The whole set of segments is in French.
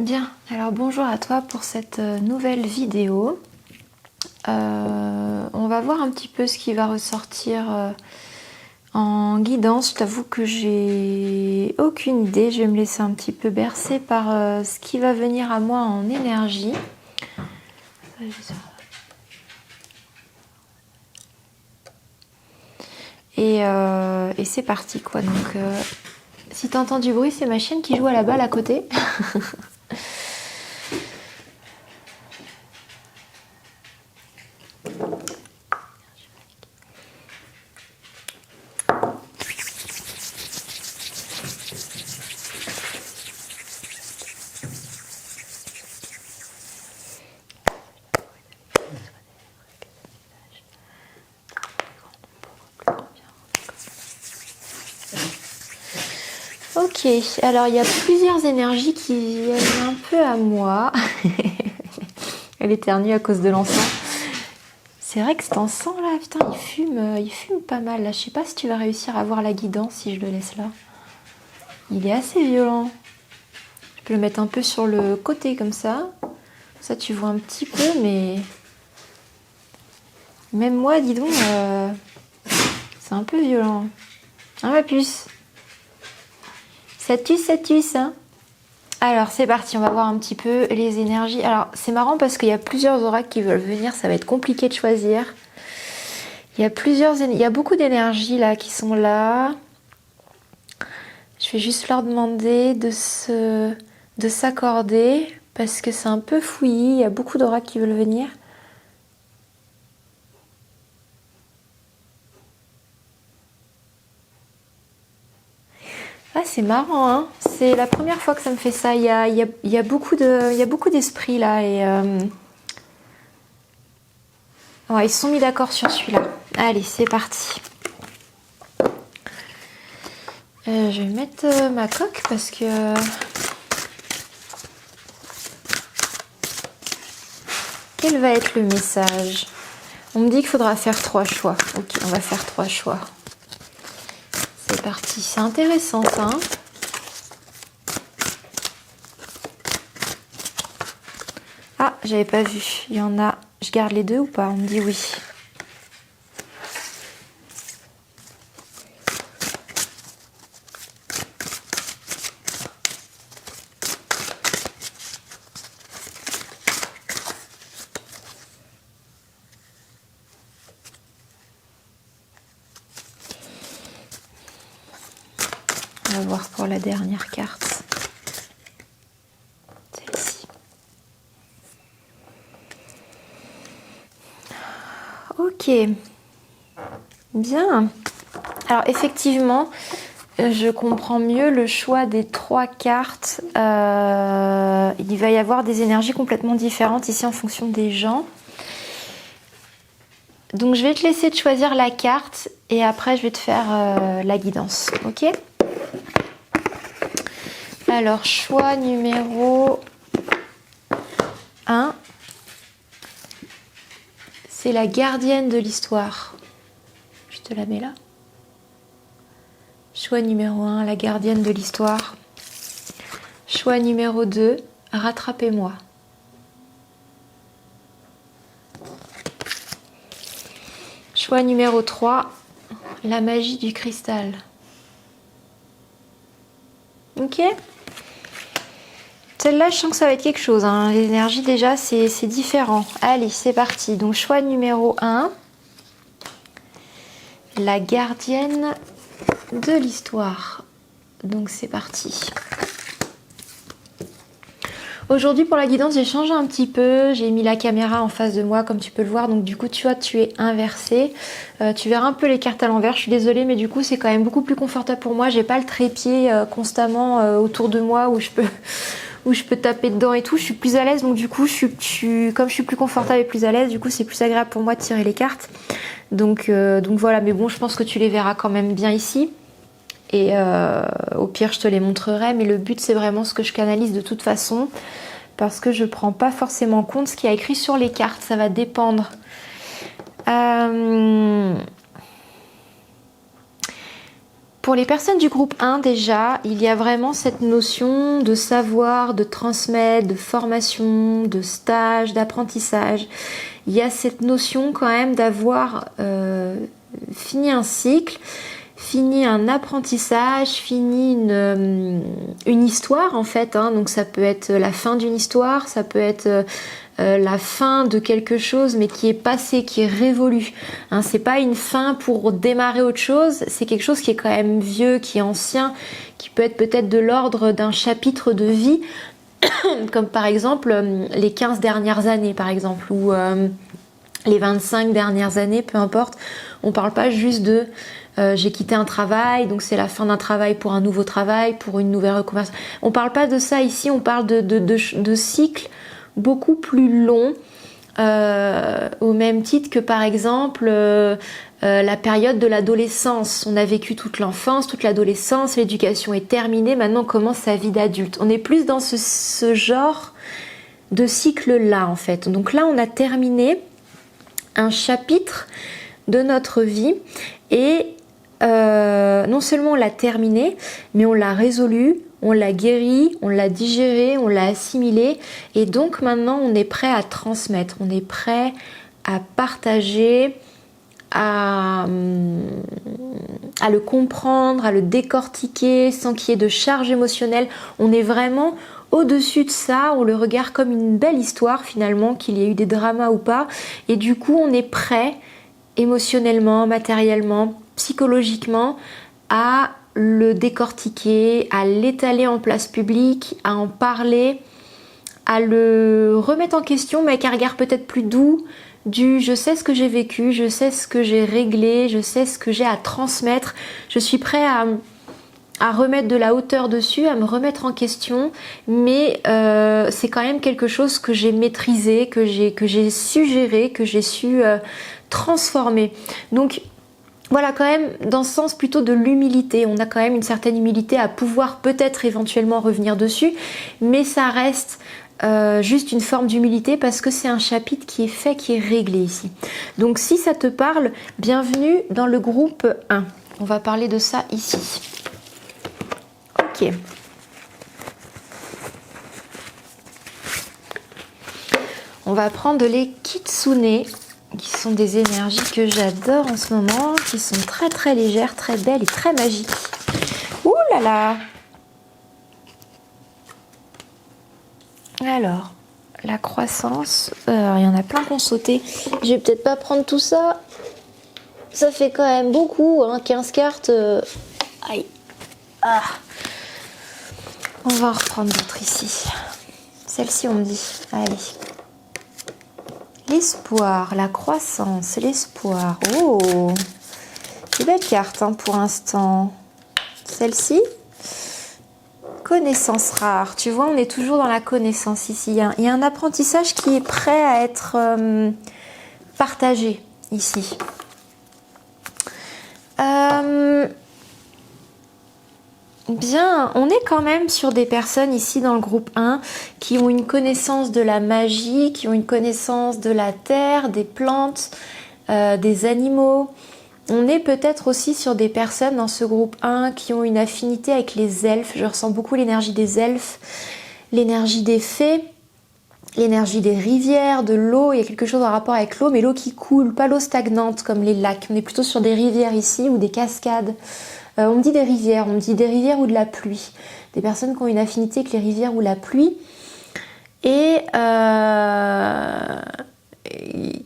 Bien, alors bonjour à toi pour cette nouvelle vidéo. On va voir un petit peu ce qui va ressortir en guidance. Je t'avoue que j'ai aucune idée. Je vais me laisser un petit peu bercer par ce qui va venir à moi en énergie. Et c'est parti quoi. Donc si tu entends du bruit, c'est ma chienne qui joue à la balle à côté. Ok, alors il y a plusieurs énergies qui viennent un peu à moi. Elle éternue à cause de l'encens. C'est vrai que cet encens là, putain, il fume pas mal là. Je sais pas si tu vas réussir à voir la guidance si je le laisse là. Il est assez violent. Je peux le mettre un peu sur le côté comme ça. Ça tu vois un petit peu, mais même moi, dis donc, c'est un peu violent. Hein ma puce? Ça tue, hein? Alors c'est parti, on va voir un petit peu les énergies. Alors c'est marrant parce qu'il y a plusieurs oracles qui veulent venir, ça va être compliqué de choisir. Il y a beaucoup d'énergies là qui sont là. Je vais juste leur demander de s'accorder parce que c'est un peu fouillis, il y a beaucoup d'oracles qui veulent venir. Ah c'est marrant, hein, c'est la première fois que ça me fait ça. Il y a beaucoup d'esprit là et ouais, ils se sont mis d'accord sur celui-là. Allez, c'est parti. Je vais mettre ma coque parce que quel va être le message? On me dit qu'il faudra faire 3 choix. Ok, on va faire 3 choix. C'est parti, c'est intéressant ça. Hein, ah, j'avais pas vu. Il y en a. Je garde les deux ou pas? On me dit oui. On va voir pour la dernière carte. Celle-ci. Ok. Bien. Alors effectivement, je comprends mieux le choix des 3 cartes. Il va y avoir des énergies complètement différentes ici en fonction des gens. Donc je vais te laisser te choisir la carte et après je vais te faire la guidance. Ok ? Alors choix numéro 1. C'est la gardienne de l'histoire. Je te la mets là. Choix numéro 1, la gardienne de l'histoire. Choix numéro 2, rattrapez-moi. Choix numéro 3, la magie du cristal. Ok ? Celle-là, je sens que ça va être quelque chose. Hein. L'énergie, déjà, c'est différent. Allez, c'est parti. Donc, choix numéro 1, la gardienne de l'histoire. Donc, c'est parti. Aujourd'hui, pour la guidance, j'ai changé un petit peu. J'ai mis la caméra en face de moi, comme tu peux le voir. Donc, du coup, tu vois, tu es inversé. Tu verras un peu les cartes à l'envers. Je suis désolée, mais du coup, c'est quand même beaucoup plus confortable pour moi. J'ai pas le trépied constamment autour de moi où je peux taper dedans et tout. Je suis plus à l'aise. Donc, du coup, comme je suis plus confortable et plus à l'aise, du coup, c'est plus agréable pour moi de tirer les cartes. Donc voilà. Mais bon, je pense que tu les verras quand même bien ici. Et au pire, je te les montrerai. Mais le but, c'est vraiment ce que je canalise de toute façon. Parce que je prends pas forcément en compte ce qu'il y a écrit sur les cartes. Ça va dépendre. Pour les personnes du groupe 1 déjà, il y a vraiment cette notion de savoir, de transmettre, de formation, de stage, d'apprentissage. Il y a cette notion quand même d'avoir fini un cycle, fini un apprentissage, fini une histoire en fait. Donc ça peut être la fin d'une histoire, ça peut être la fin de quelque chose mais qui est passé, qui est révolu. C'est pas une fin pour démarrer autre chose, c'est quelque chose qui est quand même vieux, qui est ancien, qui peut être peut-être de l'ordre d'un chapitre de vie, comme par exemple les 15 dernières années par exemple, ou les 25 dernières années, peu importe. On parle pas juste de j'ai quitté un travail, donc c'est la fin d'un travail pour un nouveau travail, pour une nouvelle reconversion. On parle pas de ça ici, on parle de cycles beaucoup plus longs, au même titre que par exemple la période de l'adolescence. On a vécu toute l'enfance, toute l'adolescence, l'éducation est terminée, maintenant on commence sa vie d'adulte. On est plus dans ce genre de cycle-là en fait. Donc là on a terminé un chapitre de notre vie et non seulement on l'a terminé, mais on l'a résolu, on l'a guéri, on l'a digéré, on l'a assimilé et donc maintenant on est prêt à transmettre, on est prêt à partager, à le comprendre, à le décortiquer sans qu'il y ait de charge émotionnelle. On est vraiment au-dessus de ça, on le regarde comme une belle histoire finalement, qu'il y ait eu des dramas ou pas, et du coup on est prêt émotionnellement, matériellement, psychologiquement à le décortiquer, à l'étaler en place publique, à en parler, à le remettre en question mais avec un regard peut-être plus doux, du je sais ce que j'ai vécu, je sais ce que j'ai réglé, je sais ce que j'ai à transmettre, je suis prêt à remettre de la hauteur dessus, à me remettre en question, mais c'est quand même quelque chose que j'ai maîtrisé, que j'ai su gérer, que j'ai su transformer. Donc voilà, quand même dans ce sens plutôt de l'humilité. On a quand même une certaine humilité à pouvoir peut-être éventuellement revenir dessus, mais ça reste juste une forme d'humilité parce que c'est un chapitre qui est fait, qui est réglé ici. Donc si ça te parle, bienvenue dans le groupe 1. On va parler de ça ici. Ok. On va prendre les kitsune, qui sont des énergies que j'adore en ce moment, qui sont très très légères, très belles et très magiques. Ouh là là! Alors, la croissance, il y en a plein qui ont sauté. Je vais peut-être pas prendre tout ça. Ça fait quand même beaucoup, 15 cartes. Aïe. Ah. On va en reprendre d'autres ici. Celle-ci, on me dit. Allez. L'espoir, la croissance, l'espoir. Oh, des belles cartes pour l'instant. Celle-ci, connaissance rare. Tu vois, on est toujours dans la connaissance ici. Il y a un apprentissage qui est prêt à être partagé ici. Bien, on est quand même sur des personnes ici dans le groupe 1 qui ont une connaissance de la magie, qui ont une connaissance de la terre, des plantes, des animaux. On est peut-être aussi sur des personnes dans ce groupe 1 qui ont une affinité avec les elfes. Je ressens beaucoup l'énergie des elfes, l'énergie des fées, l'énergie des rivières, de l'eau. Il y a quelque chose en rapport avec l'eau, mais l'eau qui coule, pas l'eau stagnante comme les lacs. On est plutôt sur des rivières ici ou des cascades. On me dit des rivières ou de la pluie. Des personnes qui ont une affinité avec les rivières ou la pluie et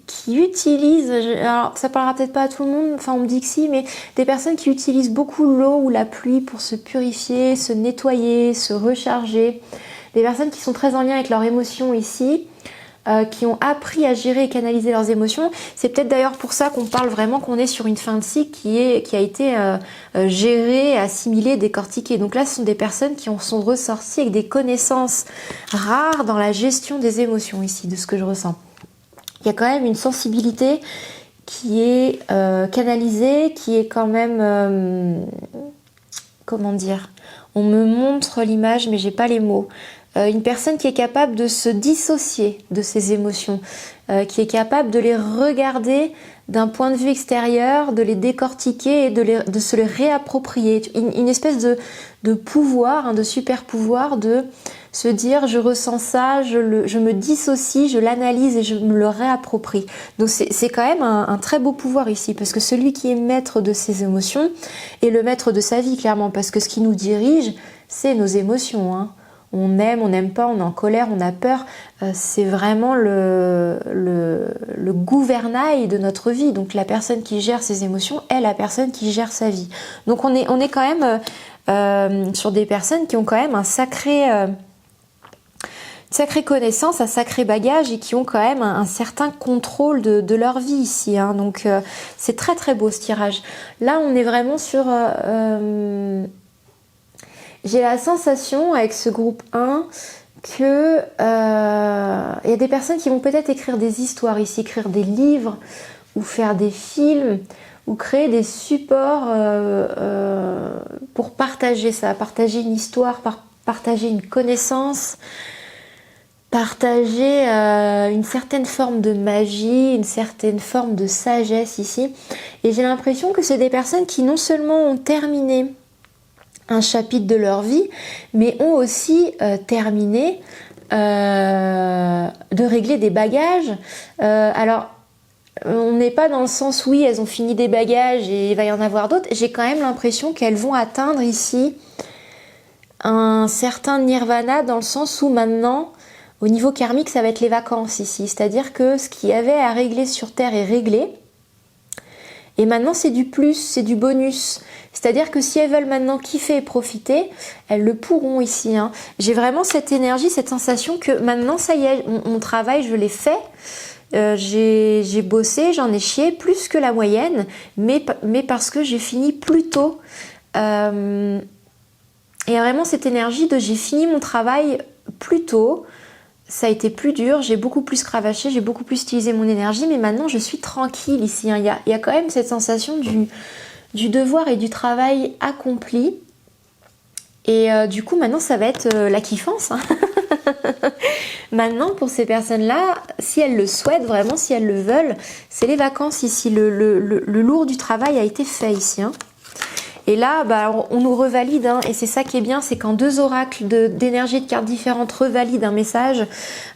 qui utilisent, alors ça parlera peut-être pas à tout le monde, enfin on me dit que si, mais des personnes qui utilisent beaucoup l'eau ou la pluie pour se purifier, se nettoyer, se recharger. Des personnes qui sont très en lien avec leurs émotions ici, qui ont appris à gérer et canaliser leurs émotions. C'est peut-être d'ailleurs pour ça qu'on parle vraiment qu'on est sur une fin de cycle qui a été gérée, assimilée, décortiquée. Donc là, ce sont des personnes qui sont ressorties avec des connaissances rares dans la gestion des émotions ici, de ce que je ressens. Il y a quand même une sensibilité qui est canalisée, qui est quand même... comment dire ? On me montre l'image, mais j'ai pas les mots. une personne qui est capable de se dissocier de ses émotions, qui est capable de les regarder d'un point de vue extérieur, de les décortiquer et de se les réapproprier. Une espèce de pouvoir, hein, de super pouvoir, de se dire je ressens ça, je me dissocie, je l'analyse et je me le réapproprie. Donc c'est quand même un très beau pouvoir ici, parce que celui qui est maître de ses émotions est le maître de sa vie, clairement, parce que ce qui nous dirige, c'est nos émotions, hein. On aime, on n'aime pas, on est en colère, on a peur. C'est vraiment le gouvernail de notre vie. Donc la personne qui gère ses émotions est la personne qui gère sa vie. Donc on est quand même sur des personnes qui ont quand même une sacrée connaissance, un sacré bagage et qui ont quand même un certain contrôle de leur vie ici, hein. Donc c'est très très beau ce tirage. Là on est vraiment sur... j'ai la sensation avec ce groupe 1 que y a des personnes qui vont peut-être écrire des histoires ici, écrire des livres ou faire des films ou créer des supports pour partager ça, partager une histoire, partager une connaissance, partager une certaine forme de magie, une certaine forme de sagesse ici. Et j'ai l'impression que c'est des personnes qui non seulement ont terminé un chapitre de leur vie, mais ont aussi terminé de régler des bagages. Alors, on n'est pas dans le sens, oui, elles ont fini des bagages et il va y en avoir d'autres. J'ai quand même l'impression qu'elles vont atteindre ici un certain nirvana, dans le sens où maintenant, au niveau karmique, ça va être les vacances ici. C'est-à-dire que ce qu'il y avait à régler sur Terre est réglé. Et maintenant, c'est du plus, c'est du bonus. C'est-à-dire que si elles veulent maintenant kiffer et profiter, elles le pourront ici, hein. J'ai vraiment cette énergie, cette sensation que maintenant, ça y est, mon travail, je l'ai fait. J'ai bossé, j'en ai chié plus que la moyenne, mais parce que j'ai fini plus tôt. Il y a vraiment cette énergie de j'ai fini mon travail plus tôt. Ça a été plus dur, j'ai beaucoup plus cravaché, j'ai beaucoup plus utilisé mon énergie, mais maintenant je suis tranquille ici, hein. Il y a quand même cette sensation du devoir et du travail accompli. Et du coup, maintenant, ça va être la kiffance, hein. Maintenant, pour ces personnes-là, si elles le souhaitent, vraiment, si elles le veulent, c'est les vacances ici. Le lourd du travail a été fait ici, hein. Et là, on nous revalide, hein, et c'est ça qui est bien, c'est quand deux oracles d'énergie de cartes différentes revalident un message,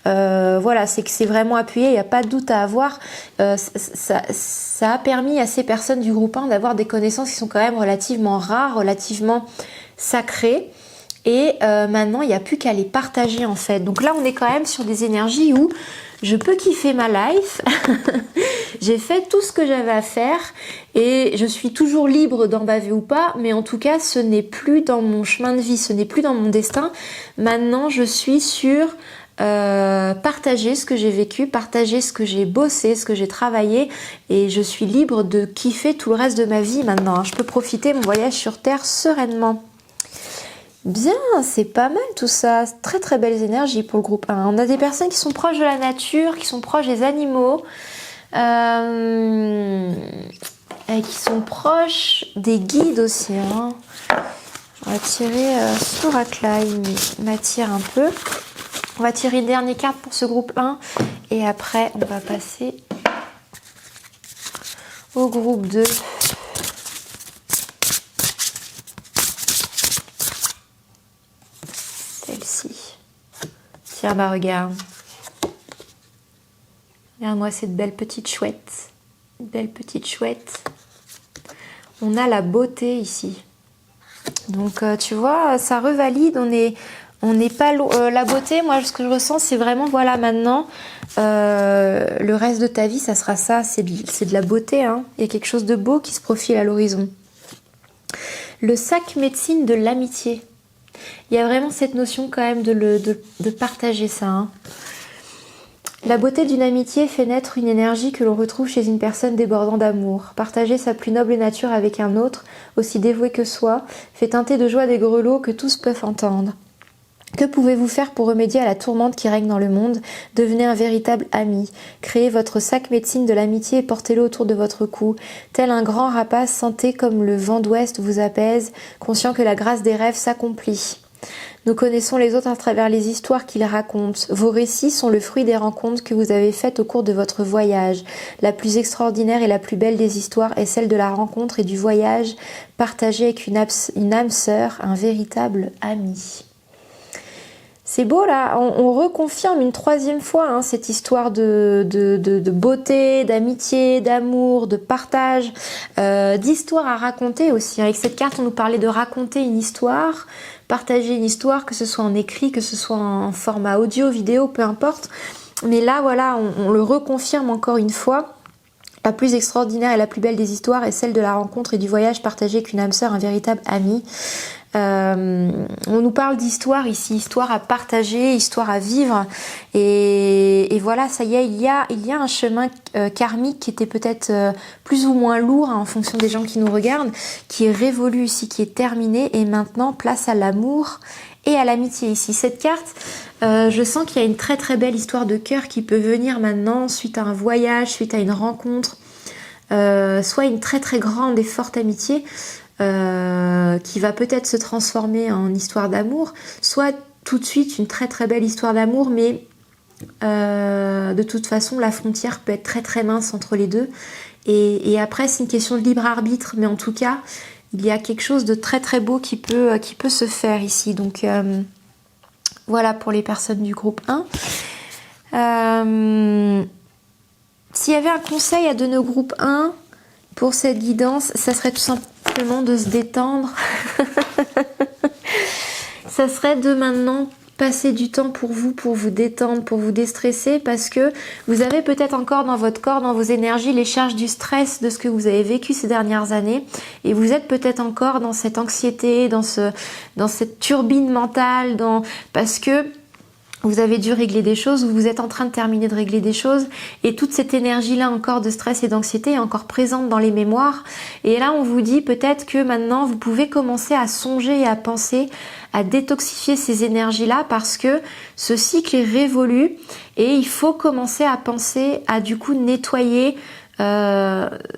voilà, c'est que c'est vraiment appuyé, il n'y a pas de doute à avoir. Ça a permis à ces personnes du groupe 1 d'avoir des connaissances qui sont quand même relativement rares, relativement sacrées. Et maintenant, il n'y a plus qu'à les partager en fait. Donc là, on est quand même sur des énergies où je peux kiffer ma life. J'ai fait tout ce que j'avais à faire et je suis toujours libre d'en baver ou pas. Mais en tout cas, ce n'est plus dans mon chemin de vie, ce n'est plus dans mon destin. Maintenant, je suis sur partager ce que j'ai vécu, partager ce que j'ai bossé, ce que j'ai travaillé. Et je suis libre de kiffer tout le reste de ma vie maintenant, hein. Je peux profiter de mon voyage sur Terre sereinement. Bien, c'est pas mal tout ça. Très très belles énergies pour le groupe 1. On a des personnes qui sont proches de la nature, qui sont proches des animaux, et qui sont proches des guides aussi, hein. On va tirer cet oracle-là, il m'attire un peu. On va tirer une dernière carte pour ce groupe 1 et après on va passer au groupe 2. Celle-ci. Tiens, bah regarde. Regarde-moi cette belle petite chouette. Une belle petite chouette. On a la beauté ici. Donc tu vois, ça revalide, on n'est pas la beauté, moi ce que je ressens c'est vraiment, voilà, maintenant le reste de ta vie ça sera ça, c'est de la beauté, hein. Il y a quelque chose de beau qui se profile à l'horizon. Le sac médecine de l'amitié, il y a vraiment cette notion quand même de partager ça, hein. La beauté d'une amitié fait naître une énergie que l'on retrouve chez une personne débordant d'amour. Partager sa plus noble nature avec un autre, aussi dévoué que soi, fait teinter de joie des grelots que tous peuvent entendre. Que pouvez-vous faire pour remédier à la tourmente qui règne dans le monde? Devenez un véritable ami. Créez votre sac médecine de l'amitié et portez-le autour de votre cou. Tel un grand rapace, sentez comme le vent d'ouest vous apaise, conscient que la grâce des rêves s'accomplit. Nous connaissons les autres à travers les histoires qu'ils racontent. Vos récits sont le fruit des rencontres que vous avez faites au cours de votre voyage. La plus extraordinaire et la plus belle des histoires est celle de la rencontre et du voyage partagé avec une âme sœur, un véritable ami. C'est beau là, on reconfirme une troisième fois hein, cette histoire de beauté, d'amitié, d'amour, de partage, d'histoire à raconter aussi. Avec cette carte, on nous parlait de raconter une histoire, partager une histoire, que ce soit en écrit, que ce soit en format audio, vidéo, peu importe. Mais là, voilà, on le reconfirme encore une fois. La plus extraordinaire et la plus belle des histoires est celle de la rencontre et du voyage partagé avec une âme sœur, un véritable ami. On nous parle d'histoire ici, histoire à partager, histoire à vivre et voilà, ça y est, il y a un chemin karmique qui était peut-être plus ou moins lourd hein, en fonction des gens qui nous regardent, qui est révolu ici, qui est terminé et maintenant place à l'amour et à l'amitié ici. Cette carte, je sens qu'il y a une très très belle histoire de cœur qui peut venir maintenant suite à un voyage, suite à une rencontre, soit une très très grande et forte amitié qui va peut-être se transformer en histoire d'amour, soit tout de suite une très très belle histoire d'amour, mais de toute façon la frontière peut être très très mince entre les deux et après c'est une question de libre arbitre, mais en tout cas il y a quelque chose de très très beau qui peut se faire ici. Donc voilà pour les personnes du groupe 1. S'il y avait un conseil à donner au groupe 1 pour cette guidance, ça serait tout simplement de se détendre. Ça serait de maintenant passer du temps pour vous détendre, pour vous déstresser, parce que vous avez peut-être encore dans votre corps, dans vos énergies, les charges du stress de ce que vous avez vécu ces dernières années, et vous êtes peut-être encore dans cette anxiété, dans cette turbine mentale, parce que vous avez dû régler des choses, ou vous êtes en train de terminer de régler des choses, et toute cette énergie-là encore de stress et d'anxiété est encore présente dans les mémoires. Et là, on vous dit peut-être que maintenant, vous pouvez commencer à songer et à penser à détoxifier ces énergies-là, parce que ce cycle est révolu, et il faut commencer à penser à du coup nettoyer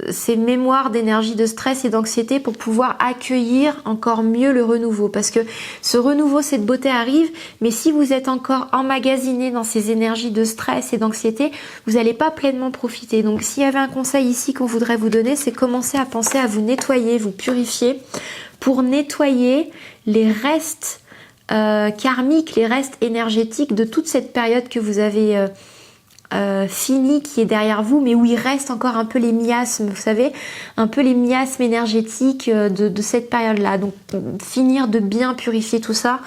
ces mémoires d'énergie de stress et d'anxiété pour pouvoir accueillir encore mieux le renouveau, parce que ce renouveau, cette beauté arrive, mais si vous êtes encore emmagasiné dans ces énergies de stress et d'anxiété, vous n'allez pas pleinement profiter. Donc s'il y avait un conseil ici qu'on voudrait vous donner, c'est commencer à penser à vous nettoyer, vous purifier, pour nettoyer les restes karmiques, les restes énergétiques de toute cette période que vous avez fini, qui est derrière vous, mais où il reste encore un peu les miasmes, vous savez, un peu les miasmes énergétiques de cette période-là. Donc finir de bien purifier tout ça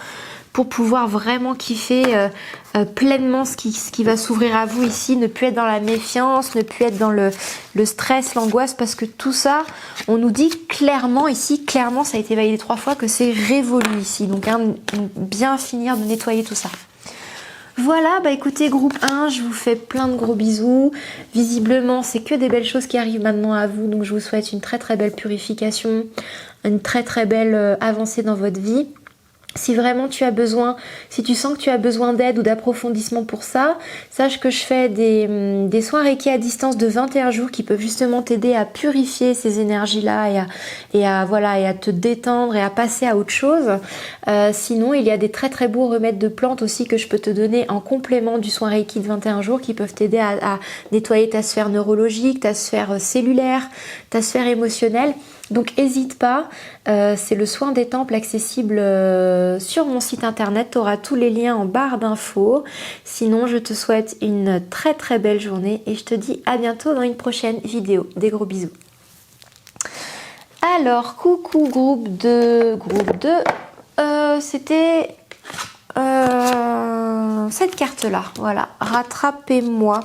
pour pouvoir vraiment kiffer pleinement ce qui va s'ouvrir à vous ici, ne plus être dans la méfiance, ne plus être dans le stress, l'angoisse, parce que tout ça, on nous dit clairement ici, clairement ça a été validé 3 fois, que c'est révolu ici. Donc bien finir de nettoyer tout ça. Voilà, bah écoutez, groupe 1, je vous fais plein de gros bisous. Visiblement, c'est que des belles choses qui arrivent maintenant à vous, donc je vous souhaite une très très belle purification, une très très belle avancée dans votre vie. Si vraiment tu as besoin, si tu sens que tu as besoin d'aide ou d'approfondissement pour ça, sache que je fais des soins Reiki à distance de 21 jours qui peuvent justement t'aider à purifier ces énergies-là et à te détendre et à passer à autre chose. Sinon, il y a des très très beaux remèdes de plantes aussi que je peux te donner en complément du soin Reiki de 21 jours qui peuvent t'aider à nettoyer ta sphère neurologique, ta sphère cellulaire, ta sphère émotionnelle. Donc n'hésite pas, c'est le soin des temples accessible sur mon site internet, tu auras tous les liens en barre d'infos. Sinon je te souhaite une très très belle journée et je te dis à bientôt dans une prochaine vidéo. Des gros bisous. Alors coucou groupe 2, c'était cette carte là, voilà, rattrapez-moi.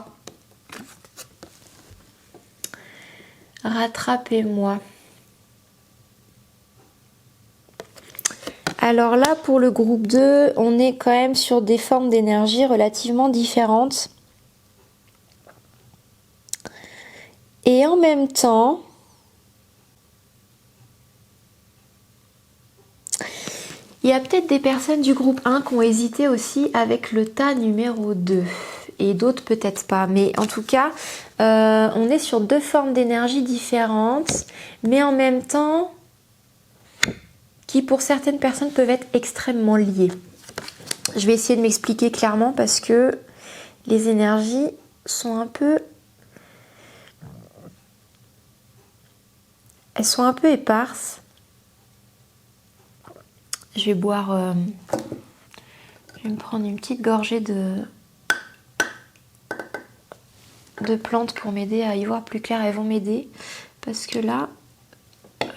Alors là, pour le groupe 2, on est quand même sur des formes d'énergie relativement différentes. Et en même temps, il y a peut-être des personnes du groupe 1 qui ont hésité aussi avec le tas numéro 2. Et d'autres peut-être pas. Mais en tout cas, on est sur 2 formes d'énergie différentes. Mais en même temps, qui pour certaines personnes peuvent être extrêmement liées. Je vais essayer de m'expliquer clairement parce que les énergies sont un peu... Elles sont un peu éparses. Je vais boire... Je vais me prendre une petite gorgée de plantes pour m'aider à y voir plus clair. Elles vont m'aider parce que là... Hop.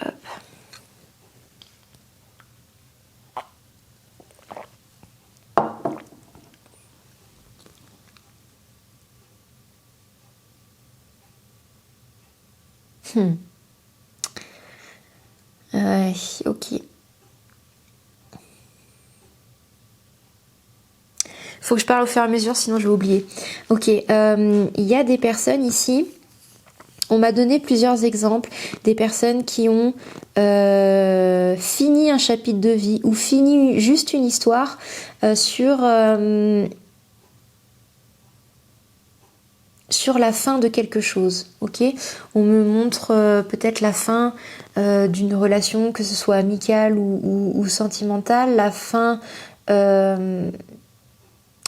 Ouais, ok. Faut que je parle au fur et à mesure, sinon je vais oublier. Ok, il y a des personnes ici, on m'a donné plusieurs exemples, des personnes qui ont fini un chapitre de vie ou fini juste une histoire sur la fin de quelque chose, ok. On me montre peut-être la fin d'une relation, que ce soit amicale ou sentimentale, la fin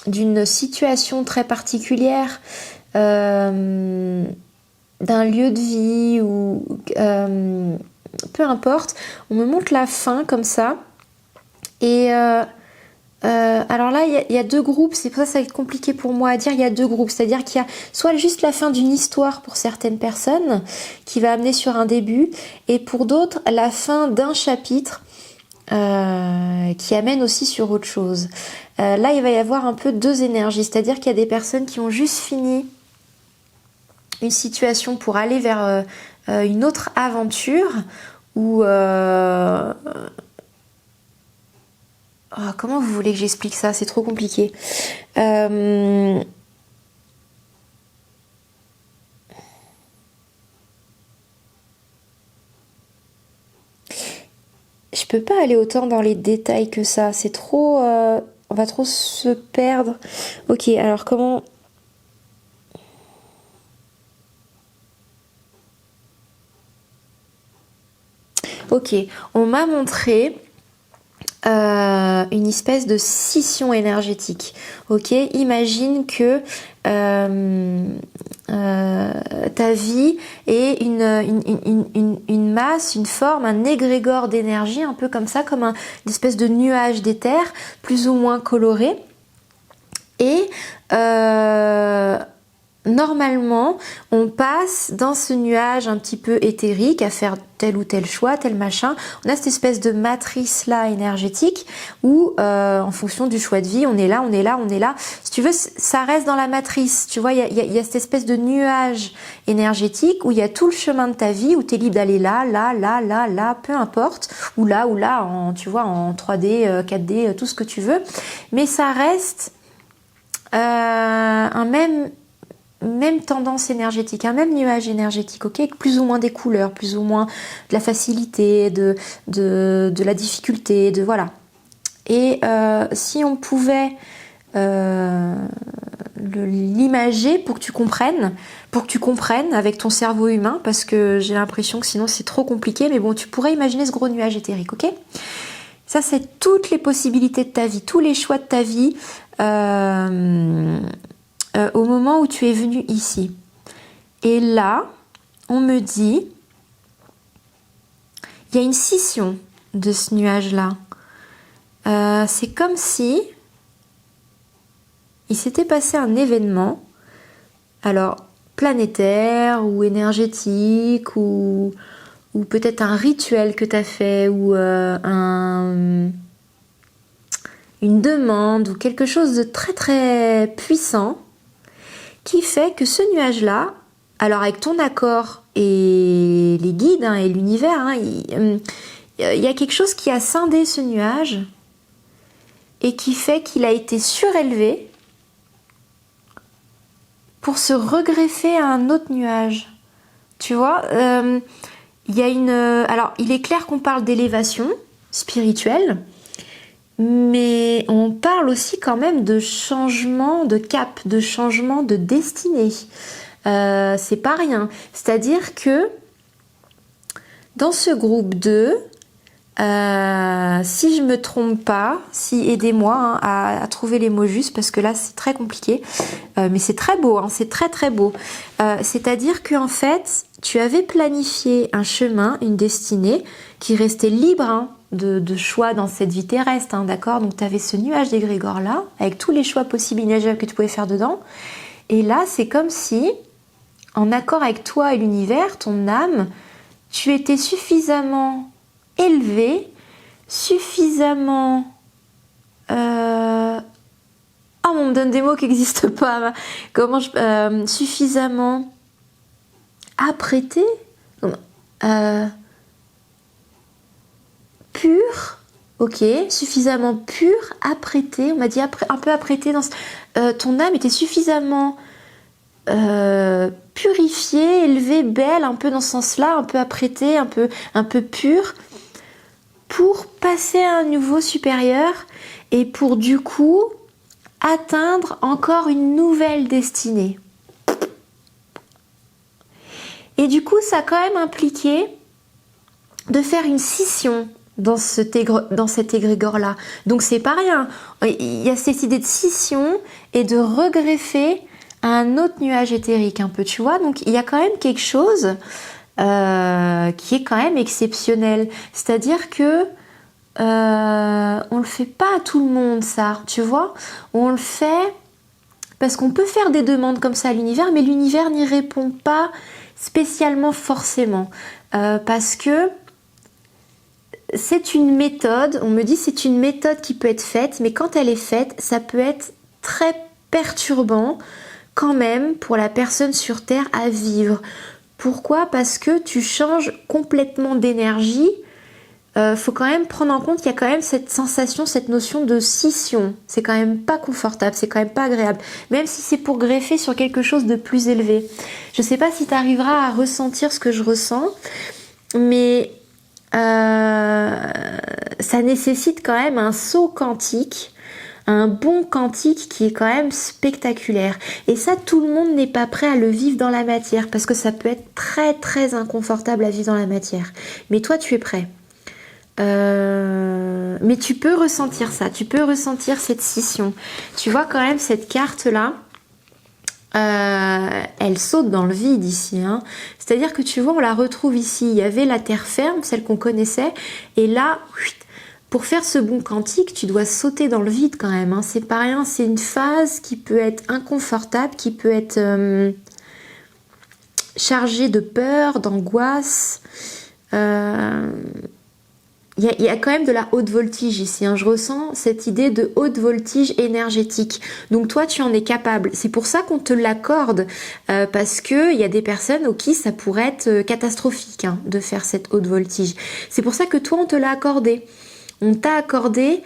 d'une situation très particulière, d'un lieu de vie ou peu importe. On me montre la fin comme ça. Et alors là, il y a deux groupes, c'est pour ça que ça va être compliqué pour moi à dire. Il y a deux groupes, c'est-à-dire qu'il y a soit juste la fin d'une histoire pour certaines personnes, qui va amener sur un début, et pour d'autres, la fin d'un chapitre qui amène aussi sur autre chose. Là, il va y avoir un peu deux énergies, c'est-à-dire qu'il y a des personnes qui ont juste fini une situation pour aller vers une autre aventure, ou... Oh, comment vous voulez que j'explique ça? C'est trop compliqué. Je peux pas aller autant dans les détails que ça. C'est trop... on va trop se perdre. Ok, alors comment... Ok, on m'a montré... une espèce de scission énergétique. Ok, imagine que ta vie est une masse, une forme, un égrégore d'énergie, un peu comme ça, comme une espèce de nuage d'éther, plus ou moins coloré. Et normalement, on passe dans ce nuage un petit peu éthérique à faire tel ou tel choix, tel machin. On a cette espèce de matrice-là énergétique où, en fonction du choix de vie, on est là, on est là, on est là. Si tu veux, ça reste dans la matrice. Tu vois, il y a cette espèce de nuage énergétique où il y a tout le chemin de ta vie, où tu es libre d'aller là, là, là, là, là, peu importe. Ou là, tu vois, en 3D, 4D, tout ce que tu veux. Mais ça reste un même tendance énergétique, un même nuage énergétique, ok, avec plus ou moins des couleurs, plus ou moins de la facilité, de la difficulté, de voilà. Et si on pouvait l'imager pour que tu comprennes avec ton cerveau humain, parce que j'ai l'impression que sinon c'est trop compliqué, mais bon, tu pourrais imaginer ce gros nuage éthérique, ok? Ça, c'est toutes les possibilités de ta vie, tous les choix de ta vie, au moment où tu es venu ici. Et là, on me dit, il y a une scission de ce nuage-là. C'est comme si il s'était passé un événement, alors planétaire ou énergétique, ou peut-être un rituel que tu as fait, ou une demande, ou quelque chose de très très puissant, qui fait que ce nuage-là, alors avec ton accord et les guides et l'univers, il y a quelque chose qui a scindé ce nuage et qui fait qu'il a été surélevé pour se regreffer à un autre nuage. Tu vois, il y a alors, il est clair qu'on parle d'élévation spirituelle, mais on parle aussi quand même de changement de cap, de changement de destinée. C'est pas rien. C'est-à-dire que dans ce groupe 2, Si je me trompe pas, si aidez-moi hein, à trouver les mots justes parce que là c'est très compliqué, mais c'est très beau, hein, c'est très très beau. C'est-à-dire qu'en fait, tu avais planifié un chemin, une destinée qui restait libre hein, de choix dans cette vie terrestre, hein, d'accord? Donc tu avais ce nuage d'égrégore là, avec tous les choix possibles et imaginables que tu pouvais faire dedans. Et là, c'est comme si, en accord avec toi et l'univers, ton âme, tu étais suffisamment élevé, suffisamment... Oh, on me donne des mots qui n'existent pas. Comment je... suffisamment apprêté, pur, ok, suffisamment pur, apprêté, on m'a dit un peu apprêté, dans ton âme était suffisamment purifiée, élevée, belle, un peu dans ce sens-là, un peu apprêtée, un peu pure, pour passer à un niveau supérieur et pour du coup atteindre encore une nouvelle destinée. Et du coup, ça a quand même impliqué de faire une scission dans cet égrégore-là. Donc c'est pas rien. Il y a cette idée de scission et de regreffer à un autre nuage éthérique un peu, tu vois. Donc il y a quand même quelque chose qui est quand même exceptionnel. C'est-à-dire que on le fait pas à tout le monde, ça, tu vois. On le fait parce qu'on peut faire des demandes comme ça à l'univers, mais l'univers n'y répond pas spécialement forcément. Parce que c'est une méthode, on me dit c'est une méthode qui peut être faite, mais quand elle est faite, ça peut être très perturbant quand même pour la personne sur Terre à vivre. Pourquoi? Parce que tu changes complètement d'énergie. Faut quand même prendre en compte qu'il y a quand même cette sensation, cette notion de scission. C'est quand même pas confortable, c'est quand même pas agréable. Même si c'est pour greffer sur quelque chose de plus élevé. Je sais pas si tu arriveras à ressentir ce que je ressens, mais ça nécessite quand même un saut quantique, un bond quantique qui est quand même spectaculaire. Et ça, tout le monde n'est pas prêt à le vivre dans la matière, parce que ça peut être très très inconfortable à vivre dans la matière. Mais toi, tu es prêt. Mais tu peux ressentir ça, tu peux ressentir cette scission. Tu vois quand même cette carte-là, elle saute dans le vide ici. Hein. C'est-à-dire que tu vois, on la retrouve ici. Il y avait la terre ferme, celle qu'on connaissait, et là, pour faire ce bond quantique, tu dois sauter dans le vide quand même. Hein. C'est pas rien, c'est une phase qui peut être inconfortable, qui peut être chargée de peur, d'angoisse. Il y a quand même de la haute voltige ici, hein. Je ressens cette idée de haute voltige énergétique. Donc toi, tu en es capable. C'est pour ça qu'on te l'accorde, parce que il y a des personnes aux qui ça pourrait être catastrophique hein, de faire cette haute voltige. C'est pour ça que toi, on te l'a accordé. On t'a accordé